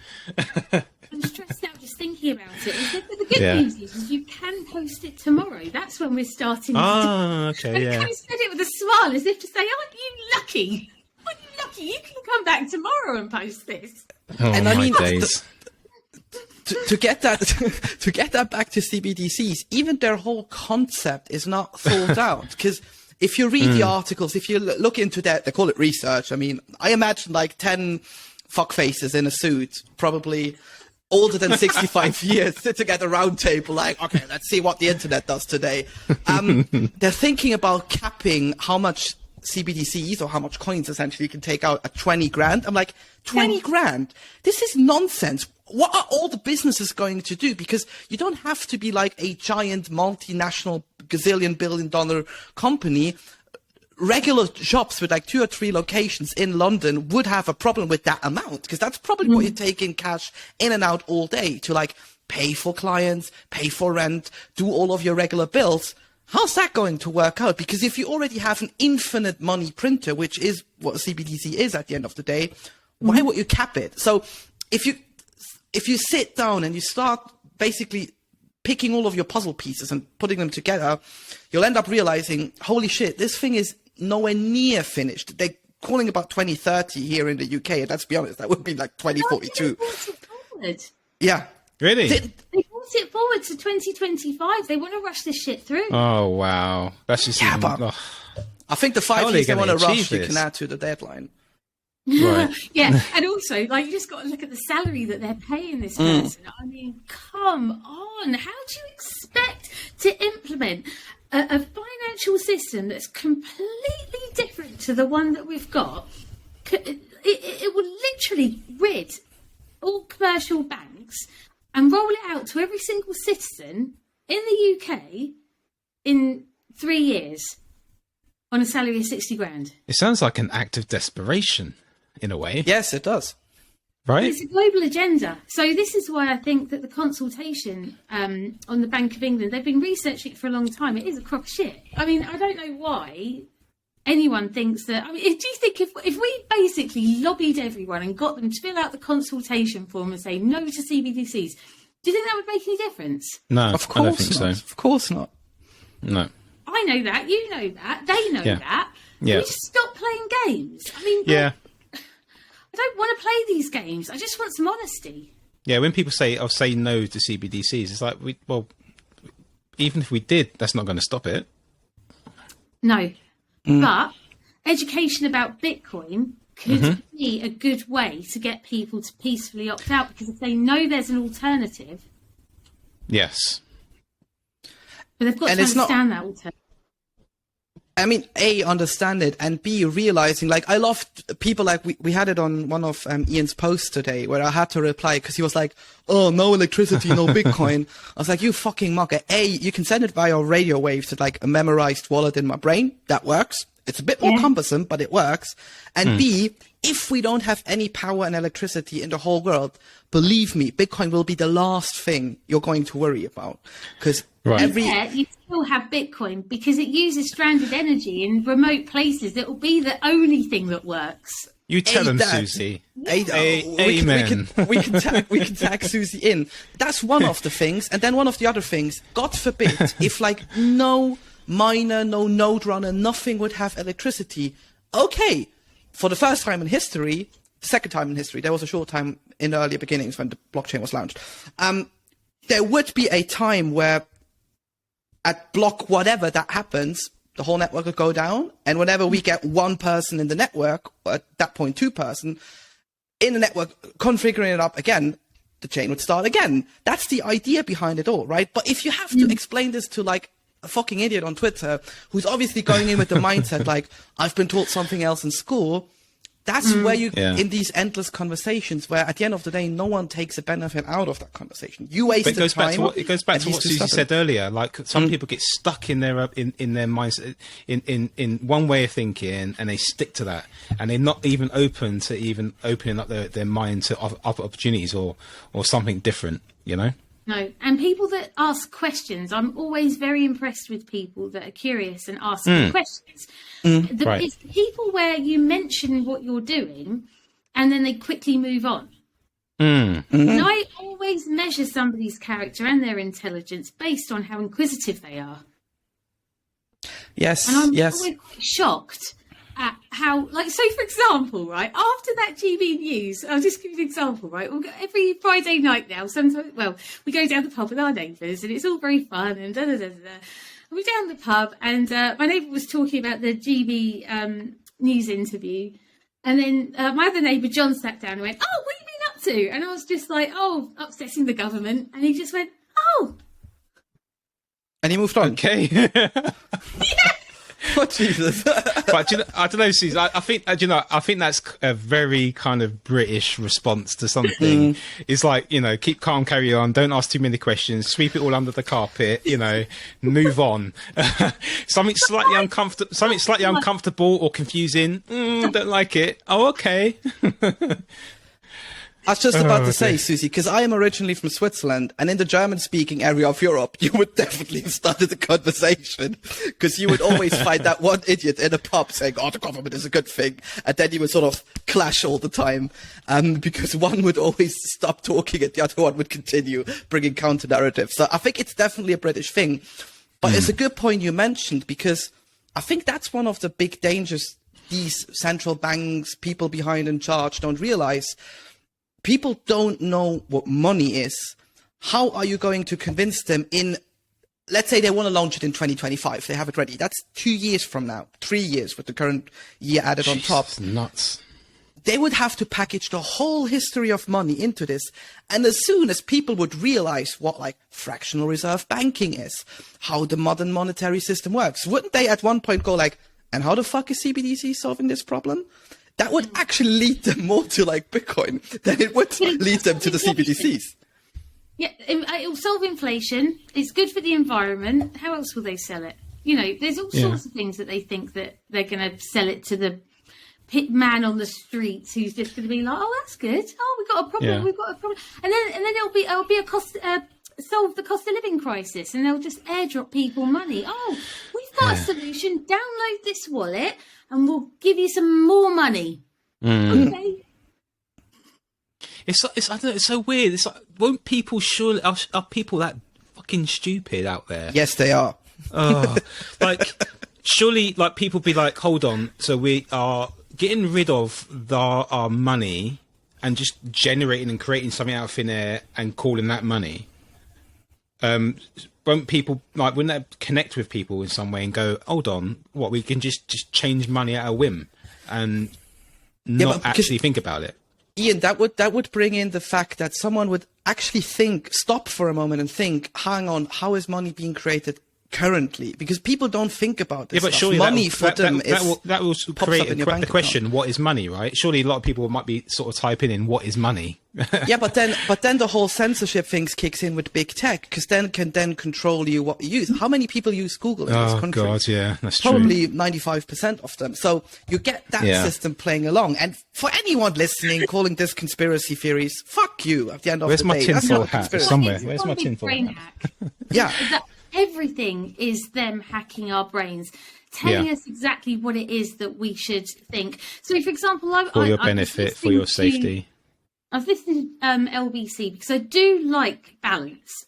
I'm stressed out just thinking about it. The good news is you can post it tomorrow. That's when we're starting. Okay, yeah. I said it with a smile, as if to say, "Aren't you lucky? Aren't you lucky? You can come back tomorrow and post this." Oh, and my days. To get that back to CBDCs, even their whole concept is not thought out. Because if you read the articles, if you look into that, they call it research. I mean, I imagine like 10 fuckfaces in a suit, probably older than 65 years, sitting at a round table like, okay, let's see what the internet does today. They're thinking about capping how much CBDCs or how much coins essentially you can take out at 20 grand. I'm like, 20 grand? This is nonsense. What are all the businesses going to do? Because you don't have to be like a giant multinational gazillion billion-dollar company. Regular shops with like 2 or 3 locations in London would have a problem with that amount, because that's probably what you're taking cash in and out all day to like pay for clients, pay for rent, do all of your regular bills. How's that going to work out? Because if you already have an infinite money printer, which is what a CBDC is at the end of the day, why would you cap it? So if you sit down and you start basically picking all of your puzzle pieces and putting them together, you'll end up realizing, holy shit, this thing is nowhere near finished. They're calling about 2030 here in the UK. And let's be honest, that would be like 2042. Yeah. Really? They brought it forward to 2025. They want to rush this shit through. Oh, wow. That's just I think the 5 years they want to rush, you can add to the deadline. Right. Yeah, and also, like, you just got to look at the salary that they're paying this person. I mean, come on. How do you expect to implement a financial system that's completely different to the one that we've got? It will literally rid all commercial banks and roll it out to every single citizen in the UK in 3 years on a salary of 60 grand. It sounds like an act of desperation. In a way. Yes, it does. Right? It's a global agenda. So this is why I think that the consultation on the Bank of England, they've been researching it for a long time. It is a crock of shit. I mean, I don't know why anyone thinks that... I mean, do you think if we basically lobbied everyone and got them to fill out the consultation form and say no to CBDCs, do you think that would make any difference? No, of course I don't think so. Of course not. No. I know that. You know that. They know that. Yeah. We just stop playing games. I mean... Yeah. I don't want to play these games. I just want some honesty. Yeah, when people say, "I'll say no to CBDCs," it's like, even if we did, that's not going to stop it. No. But education about Bitcoin could be a good way to get people to peacefully opt out, because if they know there's an alternative... Yes. But they've got to understand that alternative. I mean, A, understand it, and B, realizing, like, I love people like, we had it on one of Ian's posts today, where I had to reply, because he was like, oh, no electricity, no Bitcoin. I was like, you fucking mucker. A, you can send it via radio waves to, like, a memorized wallet in my brain. That works. It's a bit more cumbersome, but it works. And B, if we don't have any power and electricity in the whole world, believe me, Bitcoin will be the last thing you're going to worry about. Because you still have Bitcoin, because it uses stranded energy in remote places. It will be the only thing that works. You tell them, Susie. Amen. We can tag Susie in. That's one of the things. And then one of the other things, God forbid, if like no miner, no node runner, nothing would have electricity. Okay, for the first time in history, the second time in history, there was a short time in the earlier beginnings when the blockchain was launched. There would be a time where at block whatever that happens, the whole network would go down. And whenever we get one person in the network, or at that point 2 person, in the network, configuring it up again, the chain would start again. That's the idea behind it all, right? But if you have to explain this to like a fucking idiot on Twitter, who's obviously going in with the mindset like, I've been taught something else in school, That's where you, in these endless conversations, where at the end of the day, no one takes a benefit out of that conversation. You wasted time. It goes back to what Susie said earlier. Like some people get stuck in their minds in one way of thinking, and they stick to that, and they're not even open to even opening up their mind to other opportunities or something different. You know. No, and people that ask questions, I'm always very impressed with people that are curious and ask questions. It's people where you mention what you're doing and then they quickly move on. And I always measure somebody's character and their intelligence based on how inquisitive they are. Yes, and I'm always quite shocked at how, like, so for example, right, after that GB News, I'll just give you an example, right, every Friday night now, sometimes, well, we go down the pub with our neighbours and it's all very fun and da-da-da-da-da. We're down the pub and my neighbour was talking about the GB News interview, and then my other neighbour, John, sat down and went, oh, what have you been up to? And I was just like, oh, upsetting the government. And he just went, oh. And he moved on. Okay. Yeah. Oh, Jesus. But I don't know, Suze. I think I think that's a very kind of British response to something. It's like, keep calm, carry on, don't ask too many questions, sweep it all under the carpet, move on. Something slightly uncomfortable or confusing. Don't like it. Oh, okay. I was just about to say, Susie, because I am originally from Switzerland, and in the German-speaking area of Europe, you would definitely have started a conversation, because you would always find that one idiot in a pub saying, oh, the government is a good thing, and then you would sort of clash all the time, because one would always stop talking and the other one would continue bringing counter-narratives. So I think it's definitely a British thing, but it's a good point you mentioned, because I think that's one of the big dangers these central banks, people behind in charge don't realize. People don't know what money is. How are you going to convince them let's say they want to launch it in 2025, they have it ready. That's 2 years from now, 3 years with the current year added on top. Nuts. They would have to package the whole history of money into this. And as soon as people would realize what like fractional reserve banking is, how the modern monetary system works, wouldn't they at one point go like, and how the fuck is CBDC solving this problem? That would actually lead them more to like Bitcoin than it would lead them to the CBDCs. Yeah, it will solve inflation. It's good for the environment. How else will they sell it? There's all sorts of things that they think that they're going to sell it to the pit man on the streets who's just going to be like, oh, that's good. Oh, we've got a problem. Yeah. We've got a problem. And then it'll be a cost, solve the cost of living crisis, and they'll just airdrop people money. Oh, we've got a solution. Download this wallet and we'll give you some more money. Okay. It's I don't know, it's so weird. It's like, won't people surely are people that fucking stupid out there? Yes, they are. Like surely, like people be like, hold on, so we are getting rid of our money and just generating and creating something out of thin air and calling that money. Won't people wouldn't that connect with people in some way and go, hold on, what, we can just change money at a whim and not actually think about it? Ian, that would bring in the fact that someone would actually stop for a moment and think, hang on, how is money being created currently? Because people don't think about this. Yeah, but surely money that will create the question, what is money, right? Surely a lot of people might be sort of typing in, what is money? Yeah, but then the whole censorship things kicks in with big tech, because then can control you what you use. How many people use Google in this country? Oh God, yeah, that's probably true. 95% of them. So you get that system playing along. And for anyone listening, calling this conspiracy theories, fuck you. At the end of the day, where's my tinfoil hat? Somewhere. Where's my tinfoil hat? Yeah. Everything is them hacking our brains, telling us exactly what it is that we should think. So, for example, for your benefit, for your safety. I've listened to LBC because I do like balance.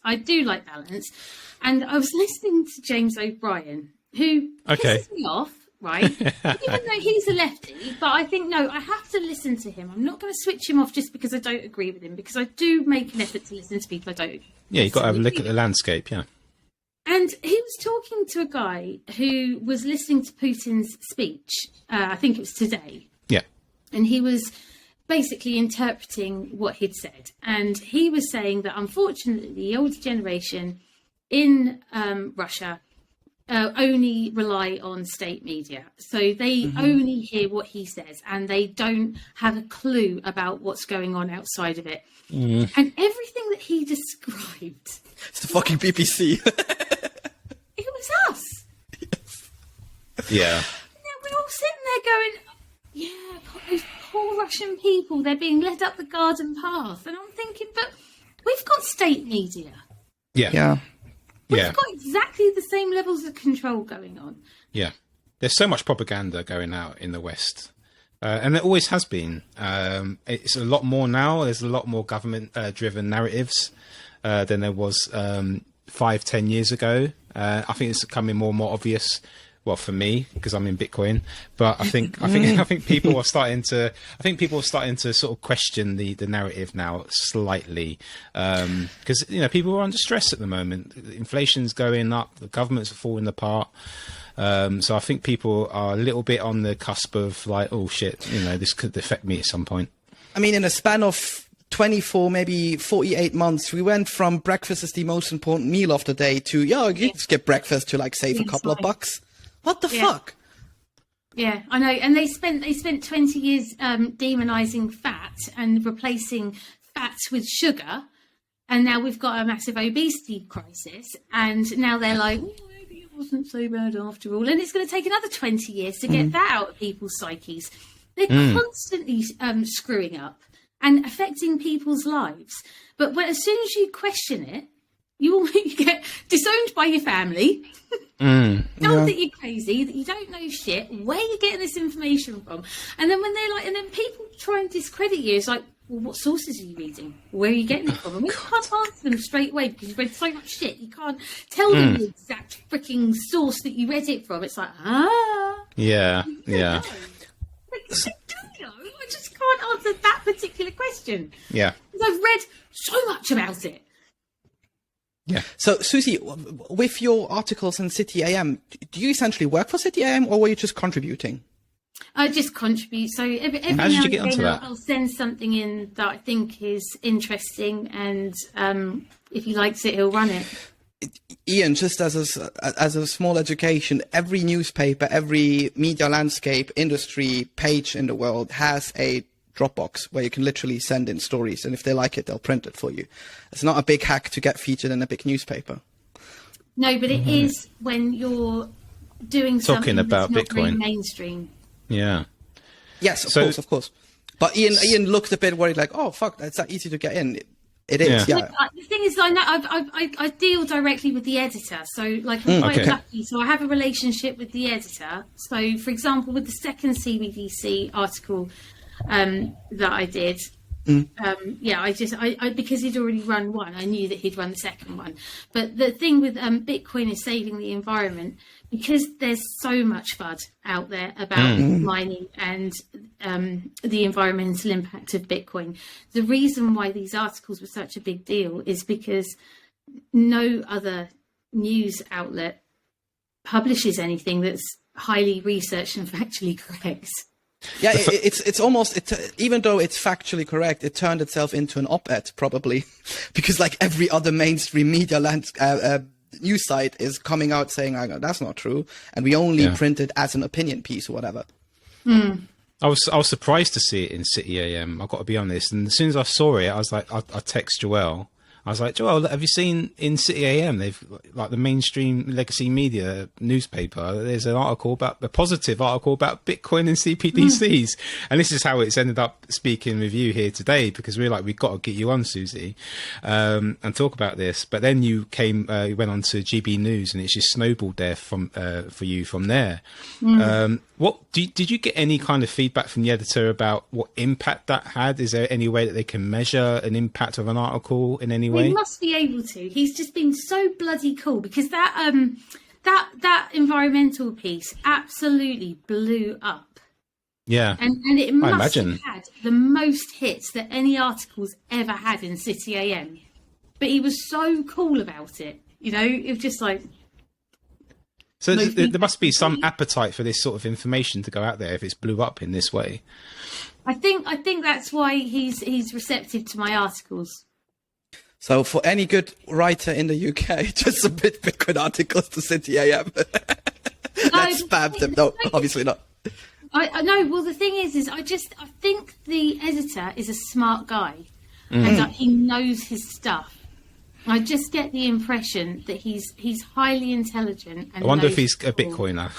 And I was listening to James O'Brien, who pisses me off, right? Even though he's a lefty, but I think, no, I have to listen to him. I'm not going to switch him off just because I don't agree with him, because I do make an effort to listen to people I don't. Yeah, you've got to have a look at the landscape, yeah. And he was talking to a guy who was listening to Putin's speech. I think it was today. Yeah. And he was basically interpreting what he'd said. And he was saying that, unfortunately, the older generation in Russia only rely on state media. So they only hear what he says, and they don't have a clue about what's going on outside of it. And everything that he described... It's the fucking BBC. It was us. Yeah. We're all sitting there going, yeah, God, those poor Russian people, they're being led up the garden path. And I'm thinking, but we've got state media. Yeah. We've got exactly the same levels of control going on. Yeah. There's so much propaganda going out in the West. And there always has been. It's a lot more now. There's a lot more government-driven narratives than there was 5-10 years ago. I think it's becoming more and more obvious. Well, for me, because I'm in Bitcoin, but I think people are starting to. I think people are starting to sort of question the narrative now slightly, because people are under stress at the moment. Inflation's going up, the governments are falling apart. So I think people are a little bit on the cusp of like, oh shit, this could affect me at some point. I mean, in a span of 24, maybe 48 months, we went from breakfast is the most important meal of the day to, you skip breakfast to like save a couple of bucks. What the fuck? Yeah, I know. And they spent 20 years demonizing fat and replacing fat with sugar. And now we've got a massive obesity crisis. And now they're like, maybe it wasn't so bad after all. And it's going to take another 20 years to get that out of people's psyches. They're constantly screwing up and affecting people's lives. But as soon as you question it, you get disowned by your family. Told that you're crazy, that you don't know shit, where you're getting this information from. And then when they're like, and then people try and discredit you, it's like, well, what sources are you reading? Where are you getting it from? And we can't answer them straight away because you've read so much shit. You can't tell them the exact freaking source that you read it from. It's like, yeah. Like, I don't know. I just can't answer that particular question. Yeah. Because I've read so much about it. Yeah. So, Susie, with your articles in City AM, do you essentially work for City AM, or were you just contributing? I just contribute. So every how did you get now and onto then that? I'll send something in that I think is interesting, and if he likes it, he'll run it. Ian, just as a small education, every newspaper, every media landscape, industry page in the world has a Dropbox where you can literally send in stories, and if they like it, they'll print it for you. It's not a big hack to get featured in a big newspaper. No, but it is when you're doing something about that's not very Bitcoin. Mainstream. Yeah. Yes, of course. But Ian looked a bit worried, like, oh fuck, it's that easy to get in. It is, yeah. The thing is, I know I deal directly with the editor, so like I'm quite lucky. So I have a relationship with the editor. So, for example, with the second CBDC article that I did, I because he'd already run one, I knew that he'd run the second one. But the thing with Bitcoin is saving the environment, because there's so much FUD out there about mining and the environmental impact of Bitcoin. The reason why these articles were such a big deal is because no other news outlet publishes anything that's highly researched and factually correct. Yeah, it's almost, even though it's factually correct, it turned itself into an op-ed probably, because like every other mainstream media news site is coming out saying, that's not true, and we only print it as an opinion piece or whatever. I was surprised to see it in City AM. I've got to be honest. And as soon as I saw it, I was like, I text Joelle. I was like, Joelle, have you seen in City AM? They've like the mainstream legacy media newspaper. There's an article a positive article about Bitcoin and CBDCs. And this is how it's ended up speaking with you here today, because we're like, we've got to get you on, Susie, and talk about this. But then you went on to GB News, and it's just snowballed there for you from there. What did you get any kind of feedback from the editor about what impact that had? Is there any way that they can measure an impact of an article in any way? He must be able to. He's just been so bloody cool, because that environmental piece absolutely blew up. Yeah, and it must have had the most hits that any article's ever had in City AM. But he was so cool about it. It was just like. So there must be some appetite for this sort of information to go out there if it's blew up in this way. I think that's why he's receptive to my articles. So for any good writer in the UK, just submit Bitcoin articles to City AM. Let's spam them. No, obviously not. I know. Well, the thing is I think the editor is a smart guy, and like, he knows his stuff. I just get the impression that he's highly intelligent. And I wonder if he's a Bitcoiner.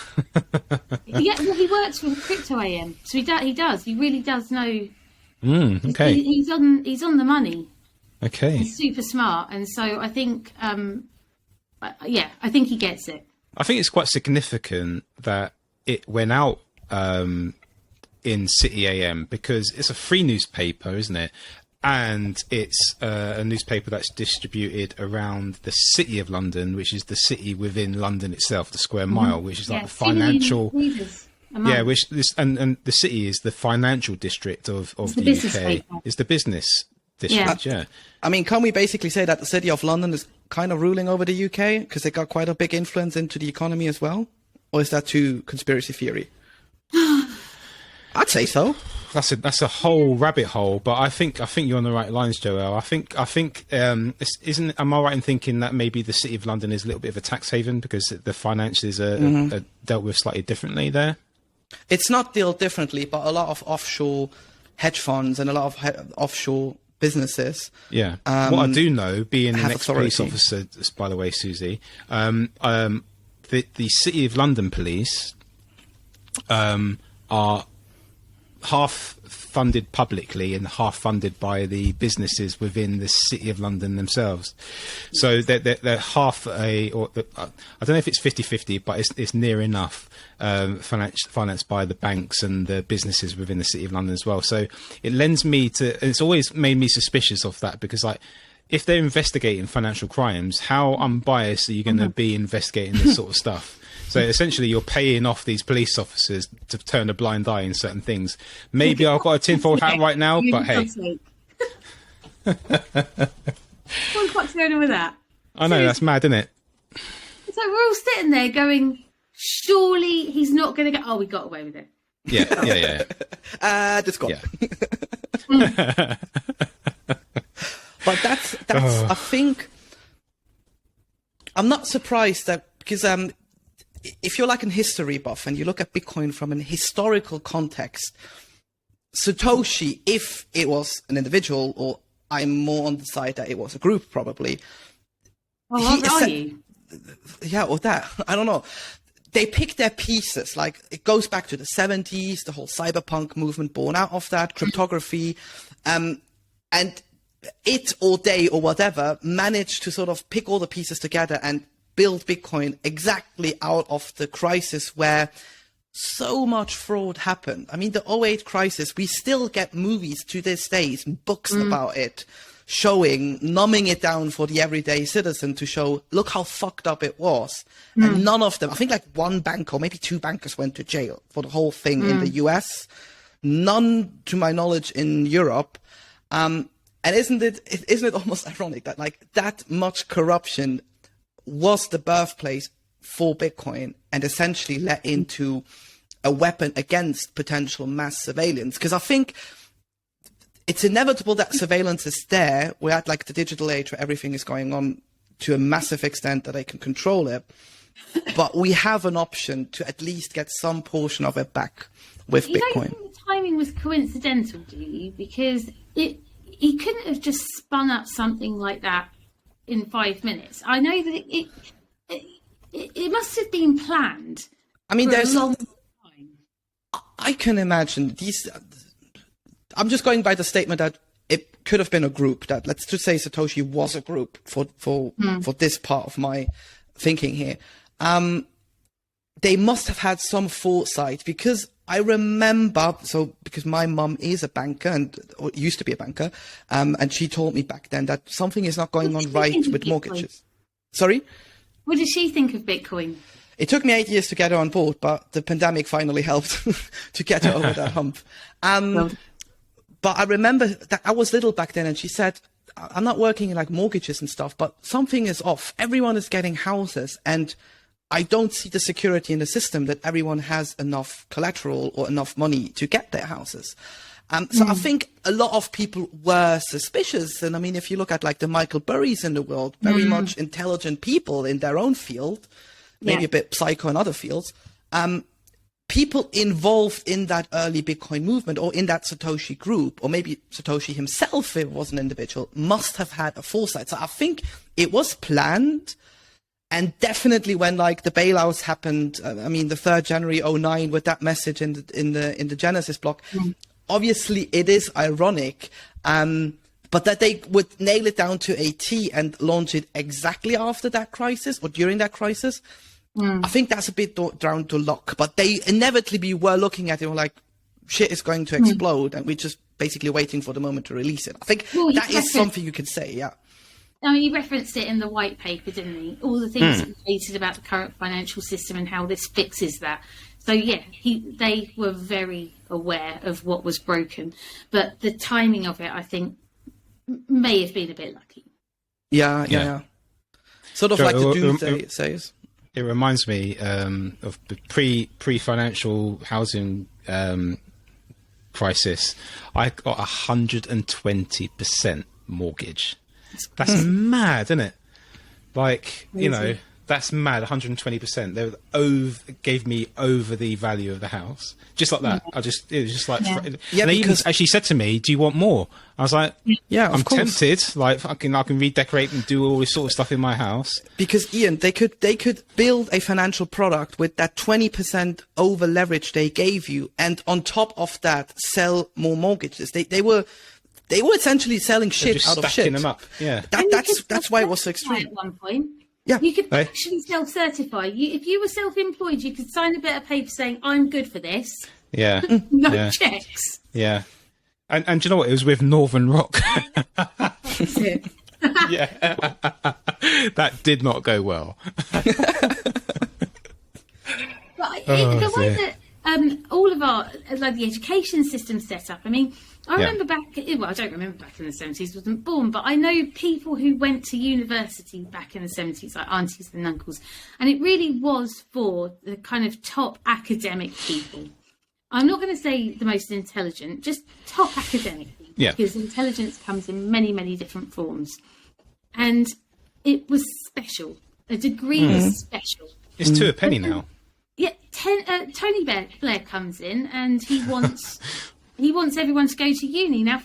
Yeah, well, he works with Crypto AM, so he does. He really does know. Okay. He's on the money. Okay. He's super smart, and so I think, I think he gets it. I think it's quite significant that it went out in City AM because it's a free newspaper, isn't it? And it's a newspaper that's distributed around the City of London, which is the city within London itself, the square mile, which is like the financial. Yeah, which this and the city is the financial district of the UK. It's the business district. Yeah. I mean, can we basically say that the City of London is kind of ruling over the UK because they got quite a big influence into the economy as well? Or is that too conspiracy theory? I'd say so. That's a whole rabbit hole, but I think you're on the right lines, Joel. I think am I right in thinking that maybe the City of London is a little bit of a tax haven because the finances are dealt with slightly differently there? It's not dealt differently, but a lot of offshore hedge funds and a lot of offshore businesses. Yeah. What I do know, being an ex-police officer, by the way, Susie, the City of London police are half funded publicly and half funded by the businesses within the City of London themselves. So they're half I don't know if it's 50-50, but it's near enough financed by the banks and the businesses within the City of London as well. So it lends me to, and it's always made me suspicious of that because like, if they're investigating financial crimes, how unbiased are you going to be investigating this sort of stuff? So essentially, you're paying off these police officers to turn a blind eye in certain things. Maybe I've got a tinfoil hat right now, but hey. What's going on with that? I know, that's mad, isn't it? It's like we're all sitting there going, surely he's not going to go, oh, we got away with it. Yeah. Just got. Yeah. But that's I think, I'm not surprised that, because if you're like an history buff and you look at Bitcoin from an historical context, Satoshi, if it was an individual, or I'm more on the side that it was a group probably. Well, what are you? Yeah, or that. I don't know. They pick their pieces. Like, it goes back to the 70s, the whole cyberpunk movement born out of that, cryptography. And it or they or whatever managed to sort of pick all the pieces together and build Bitcoin exactly out of the crisis where so much fraud happened. I mean, the '08 crisis, we still get movies to this day, books about it, numbing it down for the everyday citizen to show, look how fucked up it was. And none of them, I think like one banker, or maybe two bankers went to jail for the whole thing in the US. None, to my knowledge, in Europe. And isn't it almost ironic that like that much corruption was the birthplace for Bitcoin and essentially led into a weapon against potential mass surveillance? Because I think it's inevitable that surveillance is there. We're at like the digital age where everything is going on to a massive extent that they can control it. But we have an option to at least get some portion of it back with Bitcoin. You don't think the timing was coincidental, do you? Because he couldn't have just spun up something like that in 5 minutes. I know that it must have been planned. I mean, there's a long time. I can imagine these. I'm just going by the statement that it could have been a group. That, let's just say Satoshi was a group for this part of my thinking here. They must have had some foresight, because I remember, because my mum is a banker or used to be a banker, and she told me back then that something is not going on right with mortgages. Sorry? What did she think of Bitcoin? It took me 8 years to get her on board, but the pandemic finally helped to get her over that hump. But I remember that I was little back then, and she said, I'm not working in like mortgages and stuff, but something is off. Everyone is getting houses, and I don't see the security in the system that everyone has enough collateral or enough money to get their houses. So I think a lot of people were suspicious. And I mean, if you look at like the Michael Burrys in the world, very much intelligent people in their own field, maybe a bit psycho in other fields, people involved in that early Bitcoin movement or in that Satoshi group, or maybe Satoshi himself, if it was an individual, must have had a foresight. So I think it was planned. And definitely when like the bailouts happened, I mean, the 3rd January 2009 with that message in the Genesis block, obviously it is ironic, but that they would nail it down to a T and launch it exactly after that crisis or during that crisis. I think that's a bit down to luck, but they inevitably were looking at it and were like, shit is going to explode, and we're just basically waiting for the moment to release it. I think that is something you could say, yeah. I mean, he referenced it in the white paper, didn't he? All the things he stated about the current financial system and how this fixes that. So, yeah, they were very aware of what was broken. But the timing of it, I think, may have been a bit lucky. Yeah. Sort of like the doomsday, it says. It reminds me of the pre-financial housing crisis. I got 120% mortgage. That's mad, isn't it? Like, you know, that's mad. 120%. They gave me over the value of the house, just like that. It was just like, and they even actually said to me, "Do you want more?" I was like, "Yeah, I'm tempted. Like, I can redecorate and do all this sort of stuff in my house." Because Ian, they could build a financial product with that 20% over leverage they gave you, and on top of that, sell more mortgages. They were essentially selling shit out of shit. Stacking them up. Yeah. That's why it was so extreme. At one point. Yeah. You could actually self-certify. If you were self-employed, you could sign a bit of paper saying, I'm good for this. Yeah. No checks. Yeah. And do you know what? It was with Northern Rock. Yeah. That did not go well. But the way that all of our, like the education system set up, I mean, I remember I don't remember back in the 70s, wasn't born, but I know people who went to university back in the 70s, like aunties and uncles, and it really was for the kind of top academic people. I'm not going to say the most intelligent, just top academic people, because intelligence comes in many, many different forms. And it was special. A degree was special. It's 2 a penny now. Yeah, Tony Blair comes in and he wants... He wants everyone to go to uni. Now,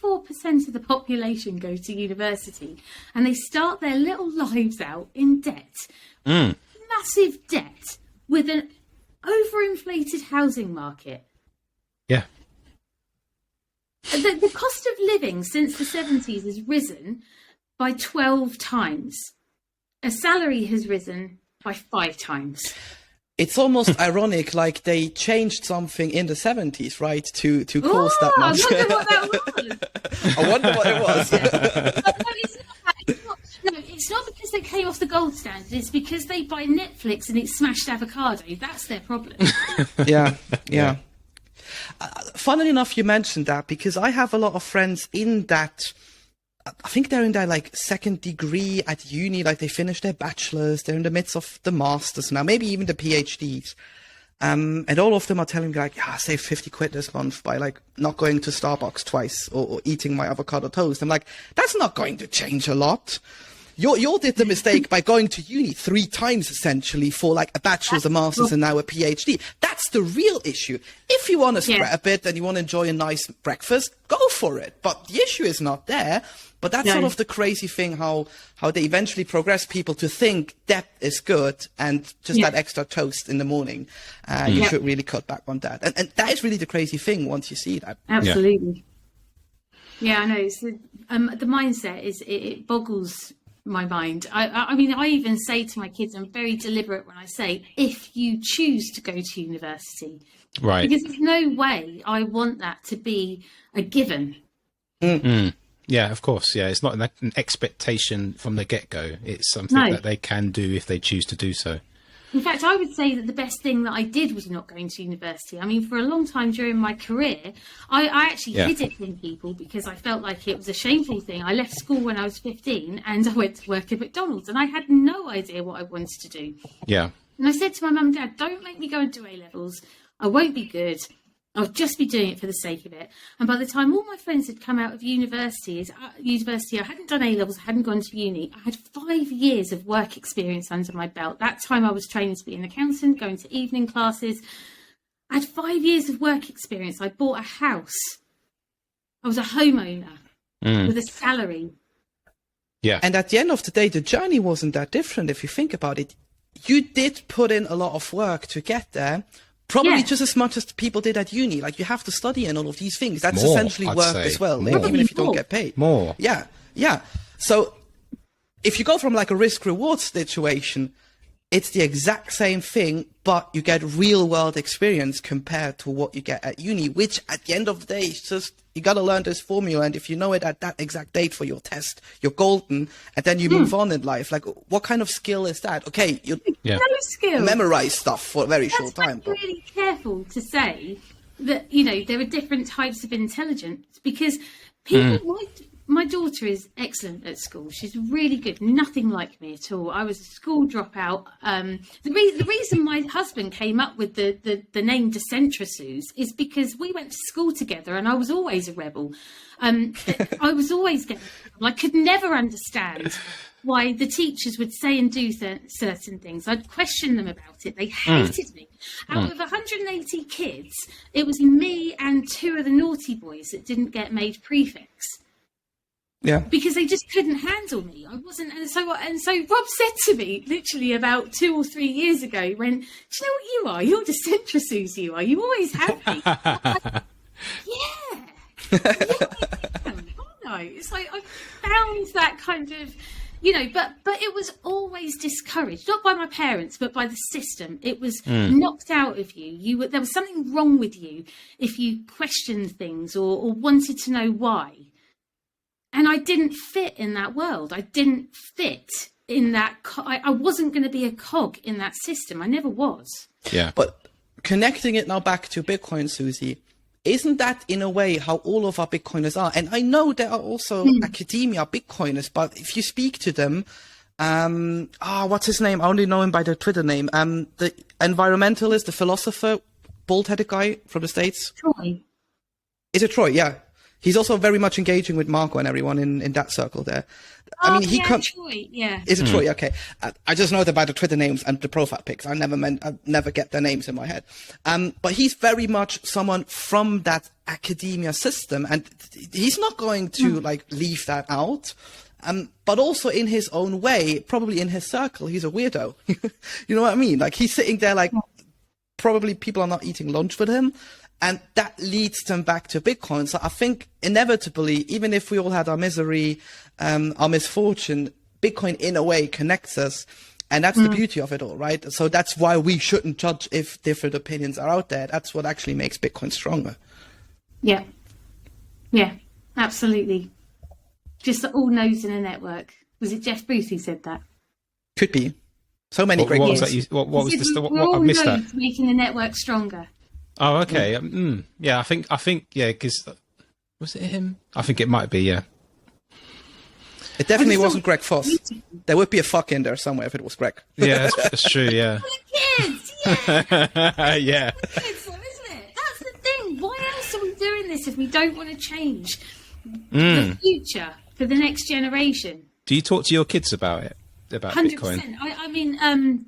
54% of the population go to university and they start their little lives out in debt. Massive debt with an overinflated housing market. Yeah. The cost of living since the 70s has risen by 12 times. A salary has risen by 5 times. It's almost ironic, like they changed something in the 70s, right, to cause that much. I wonder what that was. I wonder what it was. It's not because they came off the gold standard. It's because they buy Netflix and it's smashed avocado. That's their problem. Yeah. Funnily enough, you mentioned that because I have a lot of friends in that. I think they're in their like 2nd degree at uni, like they finished their bachelor's, they're in the midst of the masters now, maybe even the PhDs. And all of them are telling me like, I saved 50 quid this month by like not going to Starbucks twice or eating my avocado toast. I'm like, that's not going to change a lot. You did the mistake by going to uni 3 times essentially for like a bachelor's, a master's, and now a PhD. That's the real issue. If you want to spread a bit and you want to enjoy a nice breakfast, go for it. But the issue is not there. But that's sort of the crazy thing, how they eventually progress people to think debt is good and just that extra toast in the morning. You should really cut back on that. And that is really the crazy thing once you see that. Absolutely. Yeah, I know. So, the mindset it boggles my mind. I mean, I even say to my kids, I'm very deliberate when I say, if you choose to go to university. Right. Because there's no way I want that to be a given. Yeah, of course. Yeah, it's not an expectation from the get-go. It's something that they can do if they choose to do so. In fact, I would say that the best thing that I did was not going to university. I mean, for a long time during my career, I actually hid it from people because I felt like it was a shameful thing. I left school when I was 15 and I went to work at McDonald's and I had no idea what I wanted to do. Yeah. And I said to my mum and dad, don't make me go and do A-levels. I won't be good. I would just be doing it for the sake of it. And by the time all my friends had come out of university, I hadn't done A-levels, I hadn't gone to uni. I had 5 years of work experience under my belt. That time I was training to be an accountant, going to evening classes. I had 5 years of work experience. I bought a house. I was a homeowner with a salary. Yeah. And at the end of the day, the journey wasn't that different if you think about it. You did put in a lot of work to get there. Probably just as much as people did at uni. Like, you have to study and all of these things. That's essentially work as well, even if you don't get paid. More. Yeah, yeah. So if you go from like a risk-reward situation, it's the exact same thing, but you get real-world experience compared to what you get at uni, which at the end of the day is just, you got to learn this formula, and if you know it at that exact date for your test, you're golden, and then you move on in life. Like, what kind of skill is that? Okay, you no skill. Memorize stuff for a very short time. I'm really careful to say that, you know, there are different types of intelligence, because people my daughter is excellent at school. She's really good. Nothing like me at all. I was a school dropout. The reason my husband came up with the name Decentrasues is because we went to school together, and I was always a rebel. I was always getting. I could never understand why the teachers would say and do certain things. I'd question them about it. They hated me. Out of 180 kids, it was me and 2 of the naughty boys that didn't get made prefects. Yeah, because they just couldn't handle me. I wasn't, and so Rob said to me literally about 2 or 3 years ago, he went, "Do you know what you are? You're Decentrasues. You are. You always have me." No, it's like I found that kind of, you know, but it was always discouraged, not by my parents, but by the system. It was knocked out of you. There was something wrong with you if you questioned things or wanted to know why. And I didn't fit in that world. I didn't fit in that. I wasn't going to be a cog in that system. I never was. Yeah. But connecting it now back to Bitcoin, Susie, isn't that in a way how all of our Bitcoiners are? And I know there are also academia Bitcoiners, but if you speak to them, what's his name? I only know him by the Twitter name. The environmentalist, the philosopher, bald-headed guy from the States. Troy. Is it Troy? Yeah. He's also very much engaging with Marco and everyone in that circle there. I mean, Troy, yeah. Is it Troy? Okay. I just know that by the Twitter names and the profile pics. I never get their names in my head. But he's very much someone from that academia system, and he's not going to like leave that out. But also in his own way, probably in his circle, he's a weirdo. You know what I mean? Like, he's sitting there like, probably people are not eating lunch with him. And that leads them back to Bitcoin. So I think inevitably, even if we all had our misery, our misfortune, Bitcoin in a way connects us. And that's the beauty of it all, right? So that's why we shouldn't judge if different opinions are out there. That's what actually makes Bitcoin stronger. Yeah. Yeah, absolutely. Just all nodes in a network. Was it Jeff Booth who said that? Could be. So many great what ones. Was that? What was this? What I missed that. Making the network stronger. Oh, okay. Yeah, I think, yeah, because was it him? I think it might be, yeah. It definitely wasn't Greg Foss. There would be a fuck in there somewhere if it was Greg. Yeah, that's true, yeah. Kids, yeah. Yeah. Kids, isn't it? That's the thing. Why else are we doing this if we don't want to change the future for the next generation? Do you talk to your kids about it? About 100%. Bitcoin? I mean,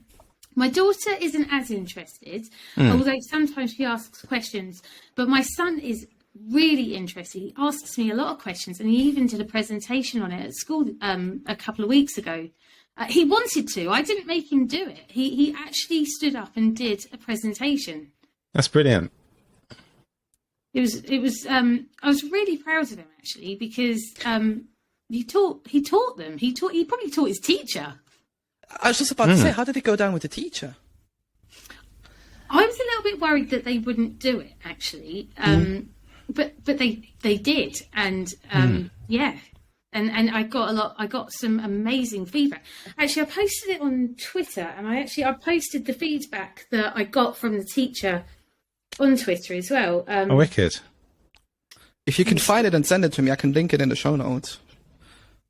my daughter isn't as interested, although sometimes she asks questions. But my son is really interested. He asks me a lot of questions, and he even did a presentation on it at school a couple of weeks ago. He wanted to. I didn't make him do it. He actually stood up and did a presentation. That's brilliant. It was. I was really proud of him actually, because he taught them. He probably taught his teacher. I was just about to say, how did it go down with the teacher? I was a little bit worried that they wouldn't do it, actually, but they did, and yeah, and I got some amazing feedback. Actually, I posted it on Twitter, and I posted the feedback that I got from the teacher on Twitter as well. Oh, wicked! If you can find it and send it to me, I can link it in the show notes.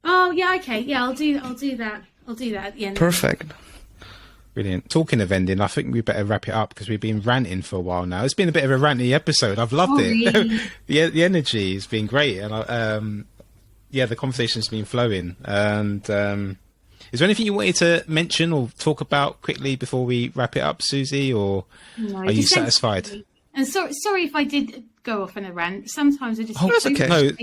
Oh yeah, okay, yeah, I'll do that. I'll do that at the end. Perfect. Brilliant. Talking of ending, I think we better wrap it up because we've been ranting for a while now. It's been a bit of a ranty episode. I've loved it. Really? The energy has been great, and the conversation's been flowing. And is there anything you wanted to mention or talk about quickly before we wrap it up, Susie, or are you satisfied? And sorry if I did go off on a rant. Sometimes I just... that's okay.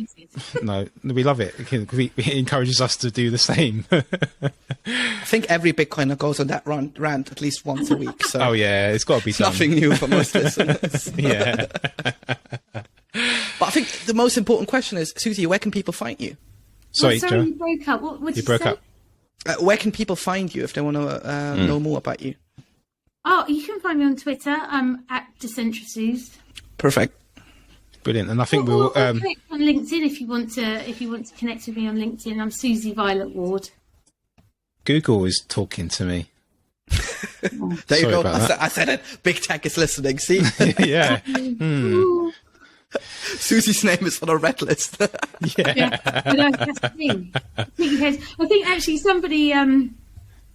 No, we love it. It encourages us to do the same. I think every Bitcoiner goes on that rant at least once a week. So oh yeah, it's got to be done. Nothing new for most listeners. Yeah. But I think the most important question is, Susie, where can people find you? Sorry, Joe. You broke up. What did you broke say? up. Where can people find you if they want to know more about you? Oh, you can find me on Twitter. I'm at Decentrasuze. Perfect. Brilliant. And I think we'll connect on LinkedIn if you want to connect with me on LinkedIn. I'm Susie Violet Ward. Google is talking to me. There you go. I said it. Big Tech is listening. See? Yeah. Susie's name is on a red list. Yeah. But that's the thing. I think actually somebody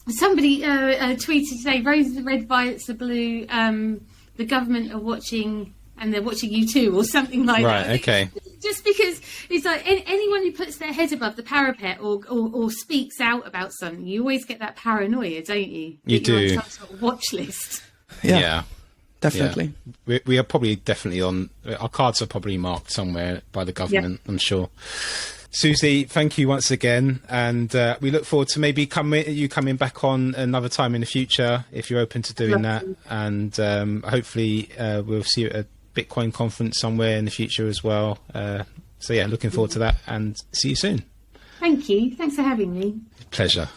tweeted today, roses are red, violets are blue. The government are watching, and they're watching you too, or something like that. Right, okay. Just because it's like anyone who puts their head above the parapet or speaks out about something, you always get that paranoia, don't you? You do. You're on some sort of watch list. Yeah. Definitely. Yeah. We are probably definitely on... Our cards are probably marked somewhere by the government, I'm sure. Susie, thank you once again. And we look forward to maybe you coming back on another time in the future, if you're open to doing that. And hopefully we'll see you at a Bitcoin conference somewhere in the future as well. So, looking forward to that and see you soon. Thank you. Thanks for having me. Pleasure.